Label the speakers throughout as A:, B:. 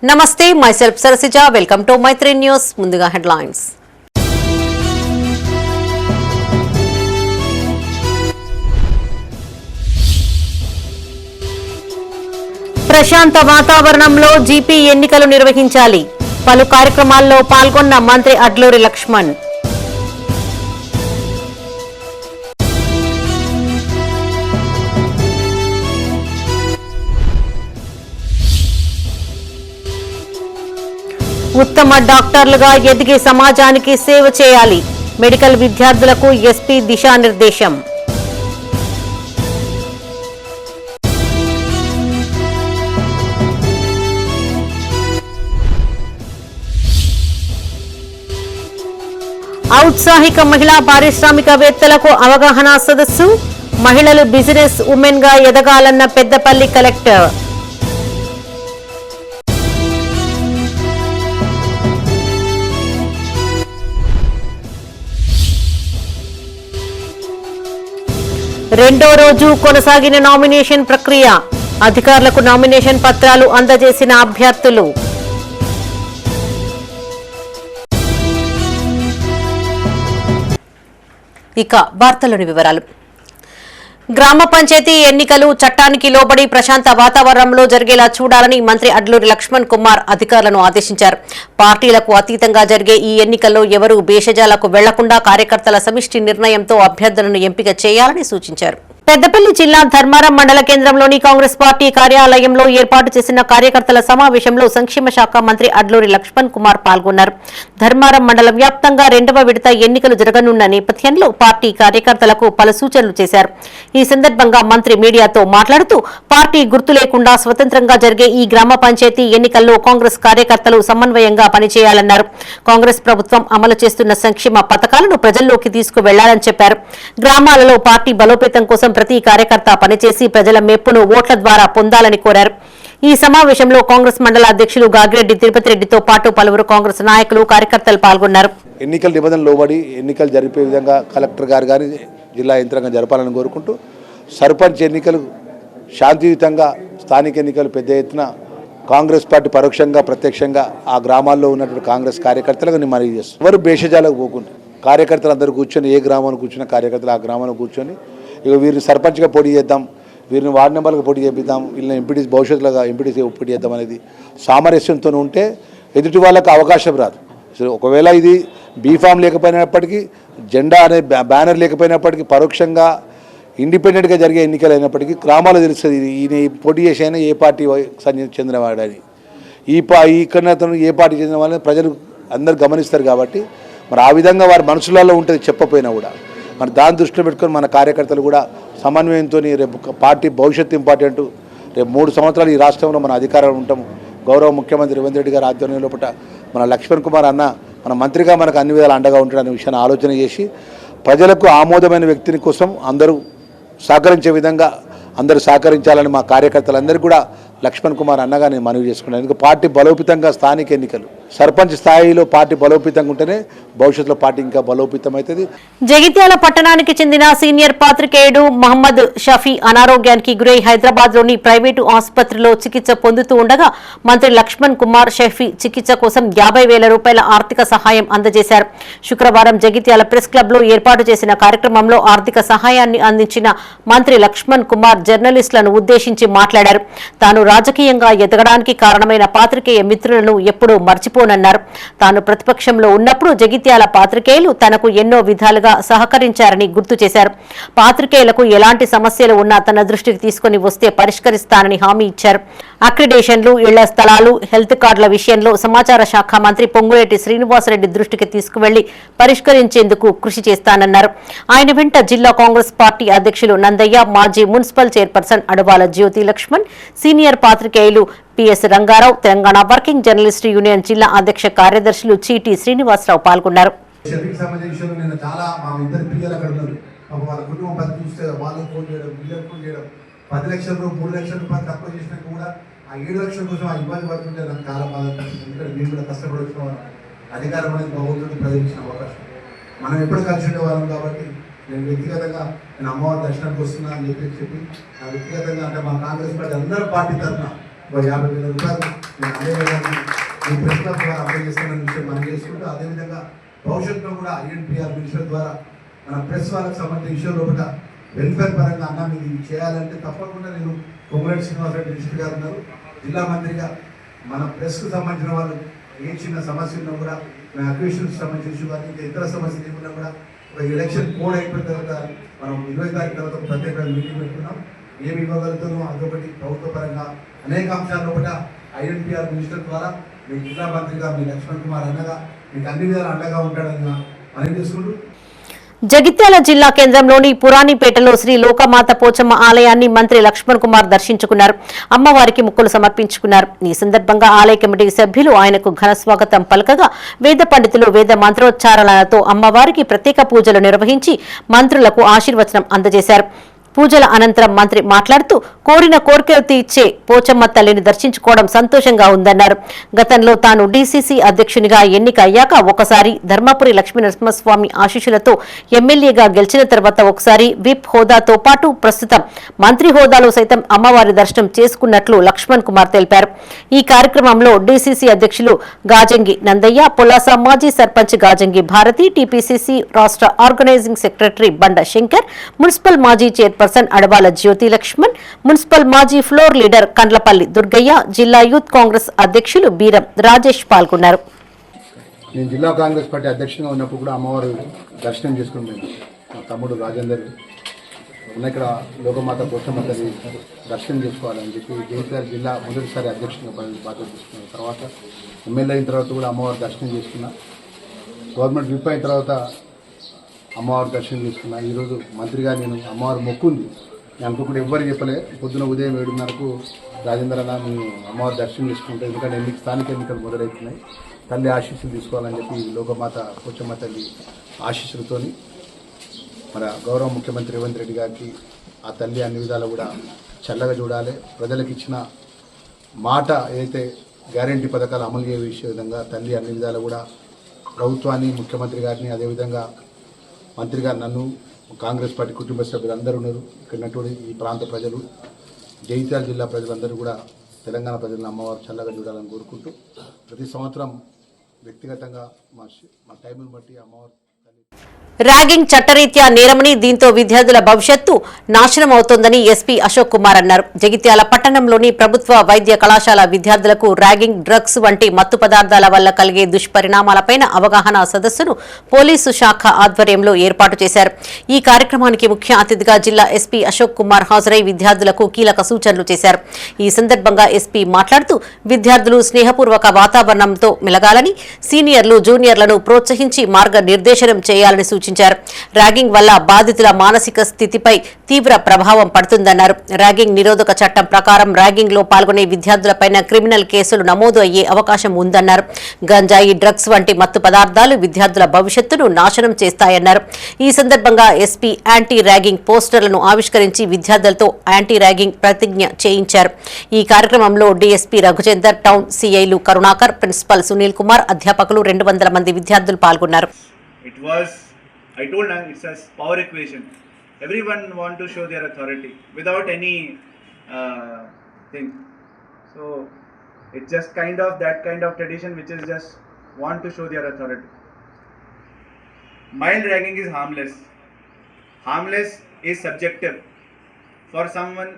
A: నమస్తే, myself Sarasija. Welcome to Maitri News. ముందుగా headlines. ప్రశాంత వాతావరణంలో జీపీ ఎన్నికలు నిర్వహించాలి. పలు కార్యక్రమాల్లో పాల్గొన్న మంత్రి అడ్లూరి లక్ష్మణ్. ఉత్తమ డాక్టర్లుగా ఎదిగే సమాజానికి సేవ చేయాలి. మెడికల్ విద్యార్థులకు ఎస్పీ దిశానిర్దేశం. ఔత్సాహిక మహిళా పారిశ్రామికవేత్తలకు అవగాహన సదస్సు. మహిళలు బిజినెస్ ఉమెన్ గా ఎదగాలన్న పెద్దపల్లి కలెక్టర్. రెండో రోజు కొనసాగిన నామినేషన్ ప్రక్రియ. అధికారులకు నామినేషన్ పత్రాలు అందజేసిన అభ్యర్థులు. ఇక వార్తల్లోని వివరాలు. గ్రామ పంచాయతీ ఎన్నికలు చట్టానికి లోబడి ప్రశాంత వాతావరణంలో జరిగేలా చూడాలని మంత్రి అడ్లూరి లక్ష్మణ్ కుమార్ అధికారులను ఆదేశించారు. పార్టీలకు అతీతంగా జరిగే ఈ ఎన్నికల్లో ఎవరూ భేషజాలకు వెళ్లకుండా కార్యకర్తల సమిష్టి నిర్ణయంతో అభ్యర్థులను ఎంపిక చేయాలని సూచించారు. పెద్దపల్లి జిల్లా ధర్మారం మండల కేంద్రంలోని కాంగ్రెస్ పార్టీ కార్యాలయంలో ఏర్పాటు చేసిన కార్యకర్తల సమావేశంలో సంక్షేమ శాఖ మంత్రి అడ్లూరి లక్ష్మణ్ కుమార్ పాల్గొన్నారు. ధర్మారం మండల వ్యాప్తంగా 2వ విడత ఎన్నికలు జరగనున్న నేపథ్యంలో పార్టీ కార్యకర్తలకు పలు సూచనలు చేశారు. ఈ సందర్భంగా మంత్రి మీడియాతో మాట్లాడుతూ పార్టీ గుర్తు లేకుండా స్వతంత్రంగా జరిగే ఈ గ్రామ పంచాయతీ ఎన్నికల్లో కాంగ్రెస్ కార్యకర్తలు సమన్వయంగా పనిచేయాలన్నారు. కాంగ్రెస్ ప్రభుత్వం అమలు చేస్తున్న సంక్షేమ పథకాలను ప్రజల్లోకి తీసుకువెళ్లాలని చెప్పారు. గ్రామాలలో పార్టీ బలోపేతం కోసం ప్రతి కార్యకర్త పనిచేసి ప్రజల మెప్పును ఓట్ల ద్వారా పొందాలని కోరారు. ఈ సమావేశంలో కాంగ్రెస్ మండల అధ్యక్షులు గాగిరెడ్డి తిరుపతి రెడ్డితో పాటు పలువురు కాంగ్రెస్ నాయకులు కార్యకర్తలు పాల్గొన్నారు.
B: ఎన్నికల నిబంధనలు లోబడి ఎన్నికలు జరిపే విధంగా కలెక్టర్ గారు కానీ జిల్లా యంత్రాంగం జరపాలని కోరుకుంటూ సర్పంచ్ ఎన్నికలు శాంతియుతంగా, స్థానిక ఎన్నికలు పెద్ద ఎత్తున కాంగ్రెస్ పార్టీ పరోక్షంగా ప్రత్యక్షంగా ఆ గ్రామాల్లో ఉన్నటువంటి కాంగ్రెస్ కార్యకర్తలకు నేను మనవి చేస్తాను. ఎవరు భేషజాలకు పోకుండా కార్యకర్తలు అందరూ కూర్చొని, ఏ గ్రామానికి కూర్చున్న కార్యకర్తలు ఆ గ్రామంలో కూర్చొని ఇక వీరిని సర్పంచ్గా పోటీ చేద్దాం, వీరిని వార్డు మెంబర్గా పోటీ చేపిద్దాం, వీళ్ళని ఎంపీటీసీ భవిష్యత్తులో ఎంపీటీసీ పోటీ చేద్దాం అనేది సామరస్యంతో ఉంటే ఎదుటి వాళ్ళకు అవకాశం రాదు. ఒకవేళ ఇది బీఫామ్ లేకపోయినప్పటికీ, జెండా అనే బ్యానర్ లేకపోయినప్పటికీ, పరోక్షంగా ఇండిపెండెంట్గా జరిగే ఎన్నికలు అయినప్పటికీ గ్రామాల్లో తెలుస్తుంది ఈయన పోటీ చేసి అయినా ఏ పార్టీ చెందినవాడని. ఇక్కడ ఏ పార్టీ చెందిన వాళ్ళని ప్రజలు అందరు గమనిస్తారు. కాబట్టి మరి ఆ విధంగా వారి మనసులలో ఉంటుంది చెప్పపోయినా కూడా. మరి దాన్ని దృష్టిలో పెట్టుకొని మన కార్యకర్తలు కూడా సమన్వయంతో రేపు పార్టీ భవిష్యత్తు ఇంపార్టెంట్. రేపు 3 సంవత్సరాలు ఈ రాష్ట్రంలో మన అధికారంలో ఉంటాము. గౌరవ ముఖ్యమంత్రి రేవంత్ రెడ్డి గారి ఆధ్వర్యంలో మన లక్ష్మణ్ కుమార్ అన్న మన మంత్రిగా మనకు అన్ని విధాలు అండగా ఉంటాడనే విషయాన్ని ఆలోచన చేసి ప్రజలకు ఆమోదమైన వ్యక్తిని కోసం అందరూ సహకరించే విధంగా అందరూ సహకరించాలని మా కార్యకర్తలందరికీ కూడా లక్ష్మణ్ కుమార్ అన్నగా నేను మనవి చేసుకున్నాను. ఎందుకంటే పార్టీ బలోపేతంగా స్థానిక ఎన్నికలు సర్పంచ్ స్థాయిలో పార్టీ బలోపేతంగా ఉంటేనే భవిష్యత్తులో పార్టీ ఇంకా బలోపేతం అవుతుంది.
A: జగిత్యాల పట్టణానికి చెందిన సీనియర్ పాత్రికేయుడు మహమ్మద్ షఫీ అనారోగ్యానికి గురై హైదరాబాద్ లోని ప్రైవేటు ఆసుపత్రిలో చికిత్స పొందుతూ ఉండగా మంత్రి లక్ష్మణ్ కుమార్ షఫీ చికిత్స కోసం 50,000 రూపాయల ఆర్థిక సహాయం అందజేశారు. శుక్రవారం జగిత్యాల ప్రెస్ క్లబ్ లో ఏర్పాటు చేసిన కార్యక్రమంలో ఆర్థిక సహాయాన్ని అందించిన మంత్రి లక్ష్మణ్ కుమార్ జర్నలిస్టులను ఉద్దేశించి మాట్లాడారు. తాను రాజకీయంగా ఎదగడానికి కారణమైన పాత్రికేయ మిత్రులను ఎప్పుడూ మర్చిపోనన్నారు. తాను ప్రతిపక్షంలో ఉన్నప్పుడు జగిత్యాల పాత్రికేయులు తనకు ఎన్నో విధాలుగా సహకరించారని గుర్తు చేశారు. పాత్రికేయులకు ఎలాంటి సమస్యలు ఉన్నా తన దృష్టికి తీసుకుని వస్తే పరిష్కరిస్తానని హామీ ఇచ్చారు. అక్రిడేషన్లు, ఇళ్ల స్థలాలు, హెల్త్ కార్డుల విషయంలో సమాచార శాఖ మంత్రి పొంగులేటి శ్రీనివాసరెడ్డి దృష్టికి తీసుకువెళ్లి పరిష్కరించేందుకు కృషి చేస్తానన్నారు. ఆయన వెంట జిల్లా కాంగ్రెస్ పార్టీ అధ్యక్షులు నందయ్య, మాజీ municipal chairperson Adavala Jyothi Laxman, senior పాత్రికేయులు PS Ranga Rao, Telangana working journalist union జిల్లా అధ్యక్ష కార్యదర్శులు చీటి శ్రీనివాసరావు పాల్గొన్నారు.
C: ఆ 7 లక్షల కోసం ఆ ఇబ్బంది పడుతుంటే నాకు చాలా బాధ. ఎందుకంటే మేము కూడా కష్టపడి వచ్చిన అధికారం అనేది భగవంతుడికి ప్రజలించిన అవకాశం. మనం ఎప్పుడు కలిసి ఉండేవాళ్ళం కాబట్టి నేను వ్యక్తిగతంగా నేను అమ్మవారి దర్శనానికి వస్తున్నా అని చెప్పి వ్యక్తిగతంగా అంటే మా కాంగ్రెస్ పార్టీ అందరూ పార్టీ తరఫున 50,000 రూపాయలు నేను అదేవిధంగా ఈ ప్రెస్ క్లబ్ ద్వారా అప్లై చేస్తానని విషయం మనం చేసుకుంటూ అదేవిధంగా భవిష్యత్తులో కూడా ఐఎన్పిఆర్ మినిస్టర్ ద్వారా మన ప్రెస్ వాళ్ళకి సంబంధించిన విషయం లోపల వెల్ఫేర్ పరంగా అన్నా మీరు ఇది చేయాలంటే తప్పకుండా నేను కొమ్మరెడ్డి శ్రీనివాసరెడ్డి మినిస్టర్ గారు ఉన్నారు జిల్లా మంత్రిగా మన ప్రెస్కు సంబంధించిన వాళ్ళు ఏ చిన్న సమస్య ఉన్నా కూడా అక్విజిషన్కి సంబంధించిన ఇష్యూ కానీ ఇంకా ఇతర సమస్యలు ఏమున్నా కూడా ఒక ఎలక్షన్ కోడ్ అయిపోయిన తర్వాత మనం 20 తారీఖు తర్వాత ఒక ప్రత్యేక మీటింగ్ పెట్టుకున్నాం ఏమి ఇవ్వగలుగుతామో అదొకటి ప్రభుత్వ పరంగా అనేక అంశాల లోపల ఐఎన్పిఆర్ మినిస్టర్ ద్వారా మీ జిల్లా మంత్రిగా మీ లక్ష్మణ్ కుమార్ అన్నగా మీకు అన్ని విధాలు అండగా ఉంటాడని మనం చేసుకుంటూ
A: జగిత్యాల జిల్లా కేంద్రంలోని పురాణిపేటలో శ్రీ లోకమాత పోచమ్మ ఆలయాన్ని మంత్రి లక్ష్మణ్ కుమార్ దర్శించుకున్నారు. అమ్మవారికి ముక్కులు సమర్పించుకున్నారు. ఈ సందర్భంగా ఆలయ కమిటీ సభ్యులు ఆయనకు ఘన స్వాగతం పలకగా వేద పండితులు వేద మంత్రోచ్చారణలతో అమ్మవారికి ప్రత్యేక పూజలు నిర్వహించి మంత్రులకు ఆశీర్వచనం అందజేశారు. పూజల అనంతరం మంత్రి మాట్లాడుతూ కోరిన కోరికలు తీర్చే పోచమ్మ తల్లిని దర్శించుకోవడం సంతోషంగా ఉందన్నారు. గతంలో తాను డీసీసీ అధ్యక్షునిగా ఎన్నిక అయ్యాక ఒకసారి ధర్మపురి లక్ష్మీనరసింహస్వామి ఆశీస్సులతో ఎమ్మెల్యేగా గెలిచిన తర్వాత ఒకసారి విప్ హోదాతో పాటు ప్రస్తుతం మంత్రి హోదాలో సైతం అమ్మవారి దర్శనం చేసుకున్నట్లు లక్ష్మణ్ కుమార్ తెలిపారు. ఈ కార్యక్రమంలో డీసీసీ అధ్యక్షులు గాజంగి నందయ్య, పొలాస మాజీ సర్పంచ్ గాజంగి భారతి, టీపీసీసీ రాష్ట్ర ఆర్గనైజింగ్ సెక్రటరీ బండ శంకర్, మున్సిపల్ మాజీ చైర్పర్సన్ అడవాల జ్యోతి లక్ష్మణ్, మున్సిపల్ మాజీ ఫ్లోర్ లీడర్ కండ్లపల్లి దుర్గయ్య, జిల్లా యూత్ కాంగ్రెస్ అధ్యక్షులు బీరం రాజేష్ పాల్గొన్నారు.
D: నేను జిల్లా కాంగ్రెస్ పార్టీ అధ్యక్షునిగా ఉన్నప్పుడు కూడా అమ్మవారు దర్శనం చేసుకుని మా తమ్ముడు రాజేందర్ ఉన్న ఇక్కడ లోకమాత పోచమ్మ తల్లి దర్శనం చేసుకోవాలని చెప్పి జగిత్యాల జిల్లా మొదటిసారి అధ్యక్షునిగా బాధ్యత తీసుకున్న తర్వాత ఎమ్మెల్యే అయిన తర్వాత కూడా అమ్మవారు దర్శనం చేసుకున్నా. గవర్నమెంట్ విప్ అయిన తర్వాత అమ్మవారు దర్శనం చేసుకున్నా. ఈరోజు మంత్రిగా నేను అమ్మవారు మొక్కుంది నేను అనుకోకుండా ఎవ్వరికి చెప్పలే. పొద్దున ఉదయం 7:30కు రాజేంద్ర మేము అమ్మవారి దర్శనం చేసుకుంటాం. ఎందుకంటే స్థానిక ఎన్నికలు మొదలవుతున్నాయి. తల్లి ఆశీస్సులు తీసుకోవాలని చెప్పి లోకమాత పోచమ్మ తల్లి ఆశీస్సులతోని మన గౌరవ ముఖ్యమంత్రి రేవంత్ రెడ్డి గారికి ఆ తల్లి అన్ని విధాలు కూడా చల్లగా చూడాలి. ప్రజలకు ఇచ్చిన మాట ఏదైతే గ్యారంటీ పథకాలు అమలు చేసే విధంగా తల్లి అన్ని విధాలు కూడా ప్రభుత్వాన్ని, ముఖ్యమంత్రి గారిని, అదేవిధంగా మంత్రిగా నన్ను, కాంగ్రెస్ పార్టీ కుటుంబ సభ్యులు అందరూ ఉన్నారు. ఇక్కడ ఈ ప్రాంత ప్రజలు, జగిత్యాల జిల్లా ప్రజలందరూ కూడా తెలంగాణ ప్రజలను అమ్మవారు చల్లగా చూడాలని కోరుకుంటూ ప్రతి సంవత్సరం వ్యక్తిగతంగా మా టైంను బట్టి అమ్మవారు
A: ర్యాగింగ్ చట్టరీత్యా నేరమని, దీంతో విద్యార్థుల భవిష్యత్తు నాశనం అవుతోందని ఎస్పీ అశోక్ కుమార్ అన్నారు. జగిత్యాల పట్టణంలోని ప్రభుత్వ వైద్య కళాశాల విద్యార్థులకు ర్యాగింగ్, డ్రగ్స్ వంటి మత్తు పదార్థాల వల్ల కలిగే దుష్పరిణామాలపై అవగాహన సదస్సును పోలీసు శాఖ ఆధ్వర్యంలో ఏర్పాటు చేశారు. ఈ కార్యక్రమానికి ముఖ్య అతిథిగా జిల్లా ఎస్పీ అశోక్ కుమార్ హాజరై విద్యార్థులకు కీలక సూచనలు చేశారు. ఈ సందర్భంగా ఎస్పీ మాట్లాడుతూ విద్యార్థులు స్నేహపూర్వక వాతావరణంతో మెలగాలని, సీనియర్లు జూనియర్లను ప్రోత్సహించి మార్గనిర్దేశనం చేయాలని సూచించారు. ర్యాగింగ్ వల్ల బాధితుల మానసిక స్థితిపై తీవ్ర ప్రభావం పడుతుందన్నారు. ర్యాగింగ్ నిరోధక చట్టం ప్రకారం ర్యాగింగ్ లో పాల్గొనే విద్యార్థులపైన క్రిమినల్ కేసులు నమోదు అయ్యే అవకాశం ఉందన్నారు. గంజాయి, డ్రగ్స్ వంటి మత్తు పదార్థాలు విద్యార్థుల భవిష్యత్తును నాశనం చేస్తాయన్నారు. ఈ సందర్భంగా ఎస్పీ యాంటీ ర్యాగింగ్ పోస్టర్లను ఆవిష్కరించి విద్యార్థులతో యాంటీ ర్యాగింగ్ ప్రతిజ్ఞ చేయించారు. ఈ కార్యక్రమంలో డీఎస్పీ రఘుచందర్, టౌన్ సీఐలు కరుణాకర్, ప్రిన్సిపల్ సునీల్ కుమార్, అధ్యాపకులు 200 మంది విద్యార్థులు పాల్గొన్నారు.
E: I told them it's a power equation. Everyone want to show their authority without any thing. So it's just kind of that kind of tradition which is just want to show their authority. Mild ragging is harmless. Harmless is subjective. For someone,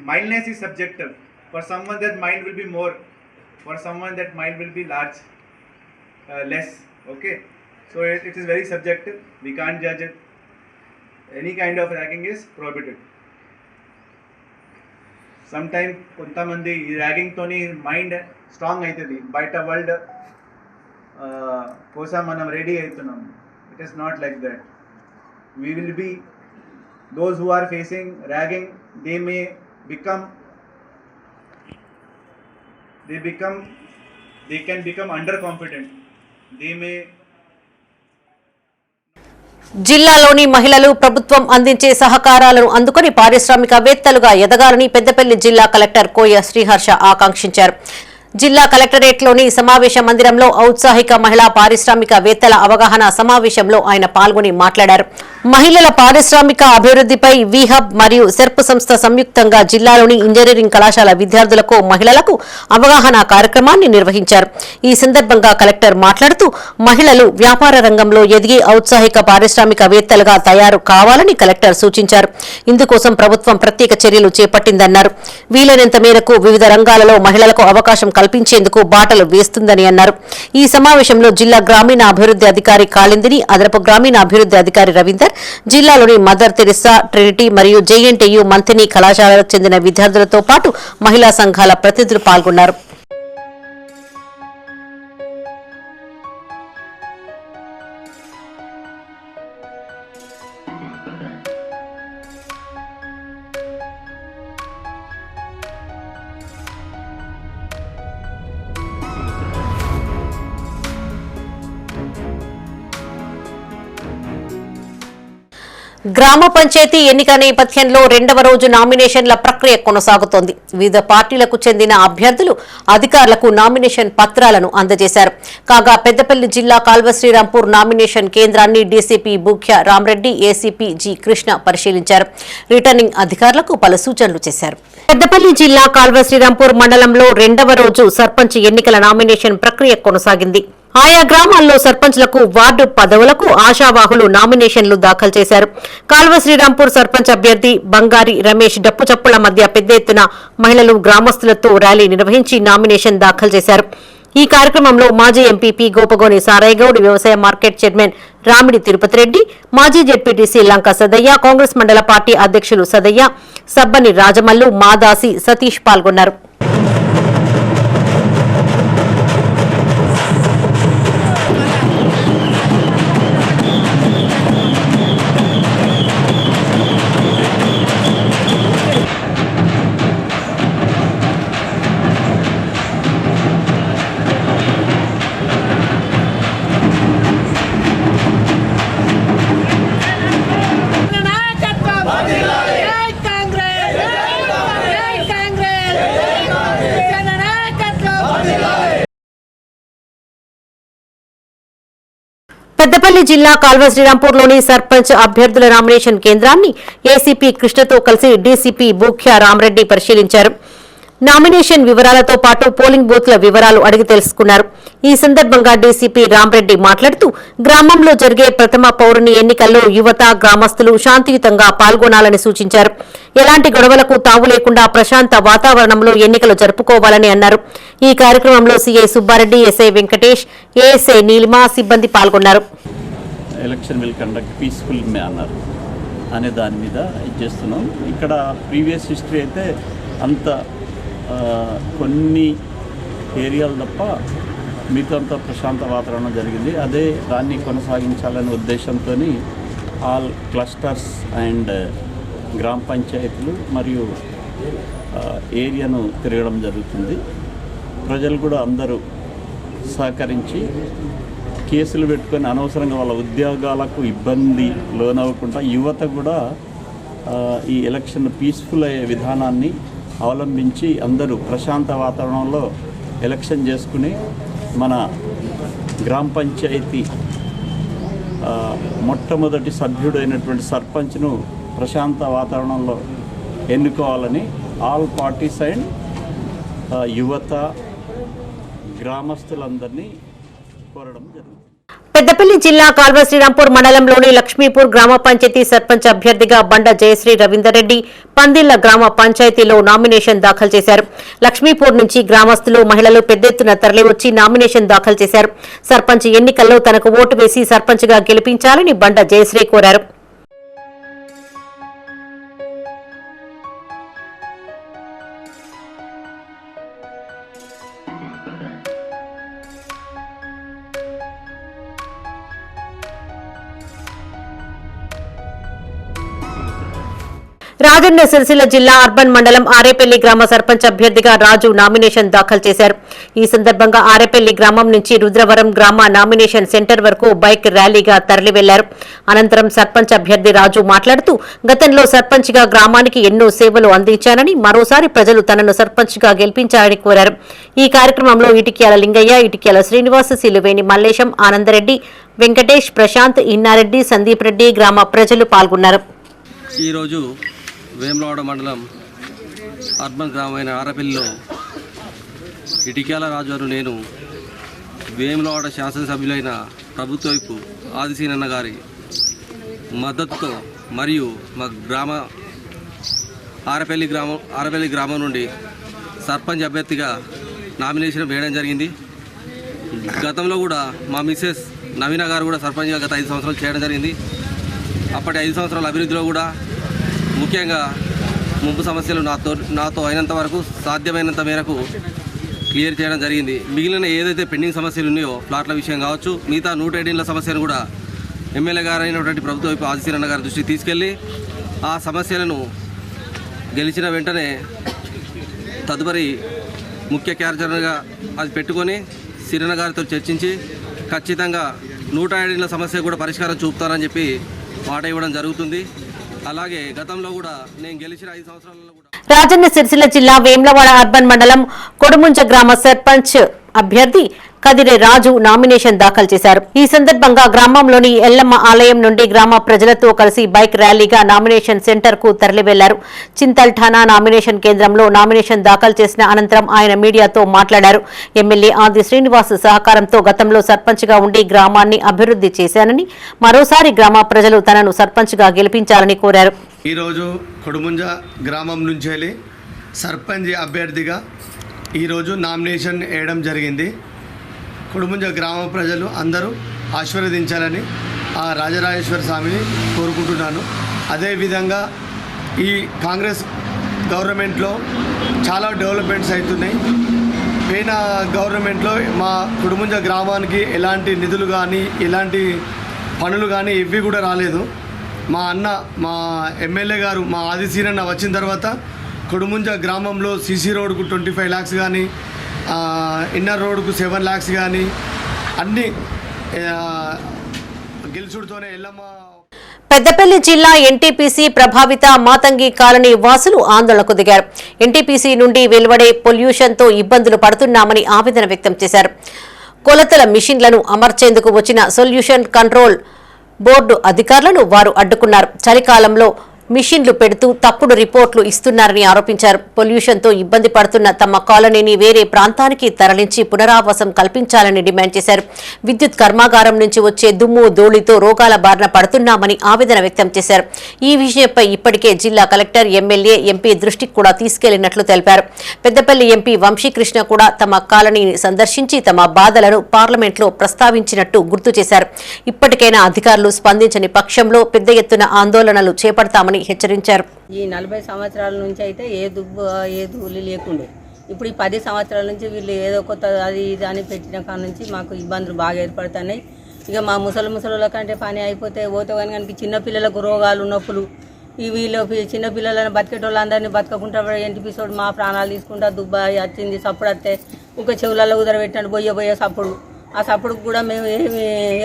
E: mildness is subjective. For someone that mild will be more. For someone that mild will be large, less. Okay. So it is very subjective. We can't judge it. Any kind of ragging is prohibited. Sometimes kontamandi ragging toni mind strong aitadi. Baita world kosa manam ready aitunnam. It is not like that. We will be those who are facing ragging. They can become underconfident. They may
A: జిల్లాలోని మహిళలు ప్రభుత్వం అందించే సహకారాలను అందుకుని పారిశ్రామికవేత్తలుగా ఎదగాలని పెద్దపల్లి జిల్లా collector కోయ శ్రీహర్ష ఆకాంక్షించారు. జిల్లా కలెక్టరేట్లోని సమావేశ మందిరంలో ఔత్సాహిక మహిళా పారిశ్రామికవేత్తల అవగాహన సమావేశంలో ఆయన పాల్గొని మాట్లాడారు. మహిళల పారిశ్రామిక అభివృద్ధిపై వీహబ్ మరియు సెర్ప్ సంస్థ సంయుక్తంగా జిల్లాలోని ఇంజనీరింగ్ కళాశాల విద్యార్థులకు మహిళలకు అవగాహన కార్యక్రమాన్ని నిర్వహించారు. ఈ సందర్భంగా కలెక్టర్ మాట్లాడుతూ మహిళలు వ్యాపార రంగంలో ఎదిగి ఔత్సాహిక పారిశ్రామికవేత్తలుగా తయారు కావాలని కలెక్టర్ సూచించారు. ఇందుకోసం ప్రభుత్వం ప్రత్యేక చర్యలు చేపట్టిందన్నారు. వీలైనంత మేరకు వివిధ రంగాలలో మహిళలకు అవకాశం కల్పించేందుకు బాటలు వేస్తుందని అన్నారు. ఈ సమావేశంలో జిల్లా గ్రామీణ అభివృద్ధి అధికారి కాళిందిని, అదనపు గ్రామీణ అభివృద్ధి అధికారి రవీందర్, జిల్లాలోని మదర్ తెరిసా, ట్రినిటీ మరియు జేఎన్టీయూ మంథని కళాశాలకు చెందిన విద్యార్థులతో పాటు మహిళా సంఘాల ప్రతినిధులు పాల్గొన్నారు. గ్రామ పంచాయతీ ఎన్నికల నేపథ్యంలో రెండవ రోజు నామినేషన్ల ప్రక్రియ కొనసాగుతోంది. వివిధ పార్టీలకు చెందిన అభ్యర్థులు అధికారులకు నామినేషన్ పత్రాలను అందజేశారు. కాగా పెద్దపల్లి జిల్లా కాల్వశ్రీరాంపూర్ నామినేషన్ కేంద్రాన్ని DCP Bukhya Ramareddy, ACP G Krishna పరిశీలించారు. రిటర్నింగ్ అధికారులకు పలు సూచనలు చేశారు. పెద్దపల్లి జిల్లా కాల్వశ్రీరాంపూర్ మండలంలో రెండవ రోజు సర్పంచ్ ఎన్నికల నామినేషన్ ప్రక్రియ కొనసాగింది. ఆయా గ్రామాల్లో సర్పంచ్లకు, వార్డు పదవులకు ఆశావాహులు నామినేషన్లు దాఖలు చేశారు. కాల్వశ్రీరాంపూర్ సర్పంచ్ అభ్యర్థి బంగారి రమేష్ డప్పు చప్పుల మధ్య పెద్ద ఎత్తున మహిళలు గ్రామస్తులతో ర్యాలీ నిర్వహించి నామినేషన్ దాఖలు చేశారు. ఈ కార్యక్రమంలో మాజీ ఎంపీపీ గోపగోని సారాయగౌడ్, వ్యవసాయ మార్కెట్ చైర్మన్ రామిడి తిరుపతి రెడ్డి, మాజీ జెడ్పీటీసీ లంక సదయ్య, కాంగ్రెస్ మండల పార్టీ అధ్యక్షులు సదయ్య, సబ్బని రాజమల్లు, మాదాసి సతీష్ పాల్గొన్నారు. పెద్దపల్లి జిల్లా కాల్వశ్రీరాంపూర్లోని సర్పంచ్ అభ్యర్థుల నామినేషన్ కేంద్రాన్ని ఏసీపీ కృష్ణతో కలిసి డీసీపీ బూఖ్య రామరెడ్డి పరిశీలించారు. నామినేషన్ వివరాలతో పాటు పోలింగ్ బూత్ల వివరాలు అడిగి తెలుసుకున్నారు. ఈ సందర్భంగా డీసీపీ రామరెడ్డి మాట్లాడుతూ గ్రామంలో జరిగే ప్రథమ పౌరుని ఎన్నికల్లో యువత, గ్రామస్తులు శాంతియుతంగా పాల్గొనాలని సూచించారు. ఎలాంటి గొడవలకు తావు లేకుండా ప్రశాంత వాతావరణంలో ఎన్నికలు జరుపుకోవాలని అన్నారు. ఈ కార్యక్రమంలో CI Subbareddy, SI Venkatesh, ASI Neelima సిబ్బంది పాల్గొన్నారు.
F: Election will conduct peaceful manner అనే దాని మీద చేస్తున్నాం. ఇక్కడ ప్రీవియస్ హిస్టరీ అయితే అంత కొన్ని ఏరియాలు తప్ప మిగతా ప్రశాంత వాతావరణం జరిగింది. అదే దాన్ని కొనసాగించాలనే ఉద్దేశంతో ఆల్ క్లస్టర్స్ అండ్ గ్రామ పంచాయతీలు మరియు ఏరియాను తిరగడం జరుగుతుంది. ప్రజలు కూడా అందరూ సహకరించి కేసులు పెట్టుకొని అనవసరంగా వాళ్ళ ఉద్యోగాలకు ఇబ్బంది లోనవ్వకుండా యువత కూడా ఈ ఎలక్షన్ పీస్ఫుల్ అయ్యే విధానాన్ని అవలంబించి అందరూ ప్రశాంత వాతావరణంలో ఎలక్షన్ చేసుకుని మన గ్రామ పంచాయతీ మొట్టమొదటి సభ్యుడైనటువంటి సర్పంచ్ను ప్రశాంత వాతావరణంలో ఎన్నుకోవాలని ఆల్ పార్టీస్ అండ్ యువత, గ్రామస్తులందరినీ కోరడం జరుగుతుంది.
A: పెద్దపల్లి జిల్లా కాల్వశ్రీరాంపూర్ మండలంలోని లక్ష్మీపూర్ గ్రామ పంచాయతీ సర్పంచ్ అభ్యర్థిగా బండ జయశ్రీ రవీందర్ రెడ్డి పందిళ్ల గ్రామ పంచాయతీలో నామినేషన్ దాఖలు చేశారు. లక్ష్మీపూర్ నుంచి గ్రామస్తులు, మహిళలు పెద్ద ఎత్తున తరలివచ్చి నామినేషన్ దాఖలు చేశారు. సర్పంచ్ ఎన్నికల్లో తనకు ఓటు వేసి సర్పంచ్గా గెలిపించాలని బండ జయశ్రీ కోరారు. రాజన్న సిరిసిల్ల జిల్లా అర్బన్ మండలం ఆరేపల్లి గ్రామ సర్పంచ్ అభ్యర్థిగా రాజు నామినేషన్ దాఖలు చేశారు. ఈ సందర్భంగా ఆరేపల్లి గ్రామం నుంచి రుద్రవరం గ్రామ నామినేషన్ సెంటర్ వరకు బైక్ ర్యాలీగా తరలి వెళ్లారు. అనంతరం సర్పంచ్ అభ్యర్థి రాజు మాట్లాడుతూ గతంలో సర్పంచ్ గా గ్రామానికి ఎన్నో సేవలు అందించానని, మరోసారి ప్రజలు తనను సర్పంచ్ గా గెలిపించాలని కోరారు. ఈ కార్యక్రమంలో ఇటిక్యాల లింగయ్య, ఇటిక్యాల శ్రీనివాస్, సిలువేని మల్లేశం, ఆనందరెడ్డి, వెంకటేష్, ప్రశాంత్, ఇన్నారెడ్డి, సందీప్ రెడ్డి గ్రామ ప్రజలు పాల్గొన్నారు.
G: ఈరోజు వేములవాడ మండలం అర్బన్ గ్రామమైన ఆరపల్లిలో ఇటిక్యాల రాజు గారు నేను వేములవాడ శాసనసభ్యులైన ప్రభుత్వపు ఆదిశీనన్న గారి మద్దతుతో మరియు మా ఆరపల్లి గ్రామం నుండి సర్పంచ్ అభ్యర్థిగా నామినేషన్ వేయడం జరిగింది. గతంలో కూడా మా మిస్సెస్ నవీన గారు కూడా సర్పంచ్గా గత 5 సంవత్సరాలు చేయడం జరిగింది. అప్పటి 5 సంవత్సరాల అభివృద్ధిలో కూడా ముఖ్యంగా ముంపు సమస్యలు నాతో అయినంత వరకు సాధ్యమైనంత మేరకు క్లియర్ చేయడం జరిగింది. మిగిలిన ఏదైతే పెండింగ్ సమస్యలు ఉన్నాయో ప్లాట్ల విషయం కావచ్చు, మిగతా 107 సమస్యను కూడా ఎమ్మెల్యే గారు అయినటువంటి ప్రభుత్వ వైపు ఆదిశీనన్న గారి దృష్టికి తీసుకెళ్ళి ఆ సమస్యలను గెలిచిన వెంటనే తదుపరి ముఖ్య కార్యాచరణగా అది పెట్టుకొని సిరన్న గారితో చర్చించి ఖచ్చితంగా 107 సమస్య కూడా పరిష్కారం చూపుతారని చెప్పి మాట ఇవ్వడం జరుగుతుంది. అలాగే గతంలో కూడా నేను గెలిచిన 5 సంవత్సరాలలో కూడా
A: రాజన్న సిరిసిల్ల జిల్లా వేములవాడ అర్బన్ మండలం కొడుముంజ గ్రామ సర్పంచ్ అభ్యర్థి కదిరే రాజు నామినేషన్ దాఖలు చేశారు. ఈ సందర్భంగా గ్రామంలోని ఎల్లమ్మ ఆలయం నుండి గ్రామ ప్రజలతో కలిసి బైక్ ర్యాలీగా నామినేషన్ సెంటర్ కు తరలి వెళ్లారు. చింతల్ ఠానా నామినేషన్ కేంద్రంలో నామినేషన్ దాఖలు చేసిన అనంతరం ఆయన మీడియాతో మాట్లాడారు. ఎమ్మెల్యే ఆది శ్రీనివాస్ సహకారంతో గతంలో సర్పంచ్ గా ఉండి గ్రామాన్ని అభివృద్ధి చేశానని, మరోసారి గ్రామ ప్రజలు తనను సర్పంచ్ గా గెలిపించాలని కోరారు.
H: ఈరోజు కొడుముంజ గ్రామం నుంచి సర్పంచ్ అభ్యర్థిగా ఈరోజు నామినేషన్ వేయడం జరిగింది. కొడుముంజ గ్రామ ప్రజలు అందరూ ఆశీర్వదించాలని ఆ రాజరాజేశ్వర స్వామిని కోరుకుంటున్నాను. అదేవిధంగా ఈ కాంగ్రెస్ గవర్నమెంట్లో చాలా డెవలప్మెంట్స్ అవుతున్నాయి. పోయిన గవర్నమెంట్లో మా కొడుముంజ గ్రామానికి ఎలాంటి నిధులు కానీ ఎలాంటి పనులు కానీ ఇవి కూడా రాలేదు. మా ఎమ్మెల్యే గారు మా ఆదిశీనన్న వచ్చిన తర్వాత కొడుముంజ గ్రామంలో సీసీ రోడ్కు 25 lakhs కానీ, ఇన్నర్ రోడ్కు 7 lakhs కానీ అన్ని గెలుచుడుతోనే ఎల్లమ్మ.
A: పెద్దపల్లి జిల్లా ఎన్టీపీసీ ప్రభావిత మాతంగి కాలనీ వాసులు ఆందోళనకు దిగారు. ఎన్టీపీసీ నుండి వెలువడే పొల్యూషన్తో ఇబ్బందులు పడుతున్నామని ఆవేదన వ్యక్తం చేశారు. కొలతల మిషన్లను అమర్చేందుకు వచ్చిన సొల్యూషన్ కంట్రోల్ బోర్డు అధికారులను వారు అడ్డుకున్నారు. చలికాలంలో మిషన్లు పెడుతూ తప్పుడు రిపోర్టులు ఇస్తున్నారని ఆరోపించారు. పొల్యూషన్తో ఇబ్బంది పడుతున్న తమ కాలనీని వేరే ప్రాంతానికి తరలించి పునరావాసం కల్పించాలని డిమాండ్ చేశారు. విద్యుత్ కర్మాగారం నుంచి వచ్చే దుమ్ము ధూళితో రోగాల బారిన పడుతున్నామని ఆవేదన వ్యక్తం చేశారు. ఈ విషయంపై ఇప్పటికే జిల్లా కలెక్టర్, ఎమ్మెల్యే, ఎంపీ దృష్టికి కూడా తీసుకెళ్లినట్లు తెలిపారు. పెద్దపల్లి ఎంపీ వంశీకృష్ణ కూడా తమ కాలనీని సందర్శించి తమ బాధలను పార్లమెంట్లో ప్రస్తావించినట్టు గుర్తు చేశారు. ఇప్పటికైనా అధికారులు స్పందించని పక్షంలో పెద్ద ఎత్తున ఆందోళనలు చేపడతామని హెచ్చరించారు.
I: ఈ 40 సంవత్సరాల నుంచి అయితే ఏ దుబ్బు ఏ ధూళి లేకుండే. ఇప్పుడు ఈ 10 సంవత్సరాల నుంచి వీళ్ళు ఏదో కొత్త అది ఇది అని పెట్టిన కాడ నుంచి మాకు ఇబ్బందులు బాగా ఏర్పడుతున్నాయి. ఇక మా ముసలుల కంటే పని అయిపోతే పోతే కానీ చిన్నపిల్లలకు రోగాలు, నొప్పులు, వీళ్ళు చిన్నపిల్లలను బతికేటోళ్ళందరినీ బతకకుండా ఎన్టీపీసోడు మా ప్రాణాలు తీసుకుంటా దుబ్బ వచ్చింది. సప్పుడు వస్తే ఒక చెవులలో ఉదరబెట్టినట్టు బొయ్య సప్పుడు. ఆ సప్పుడుకు కూడా మేము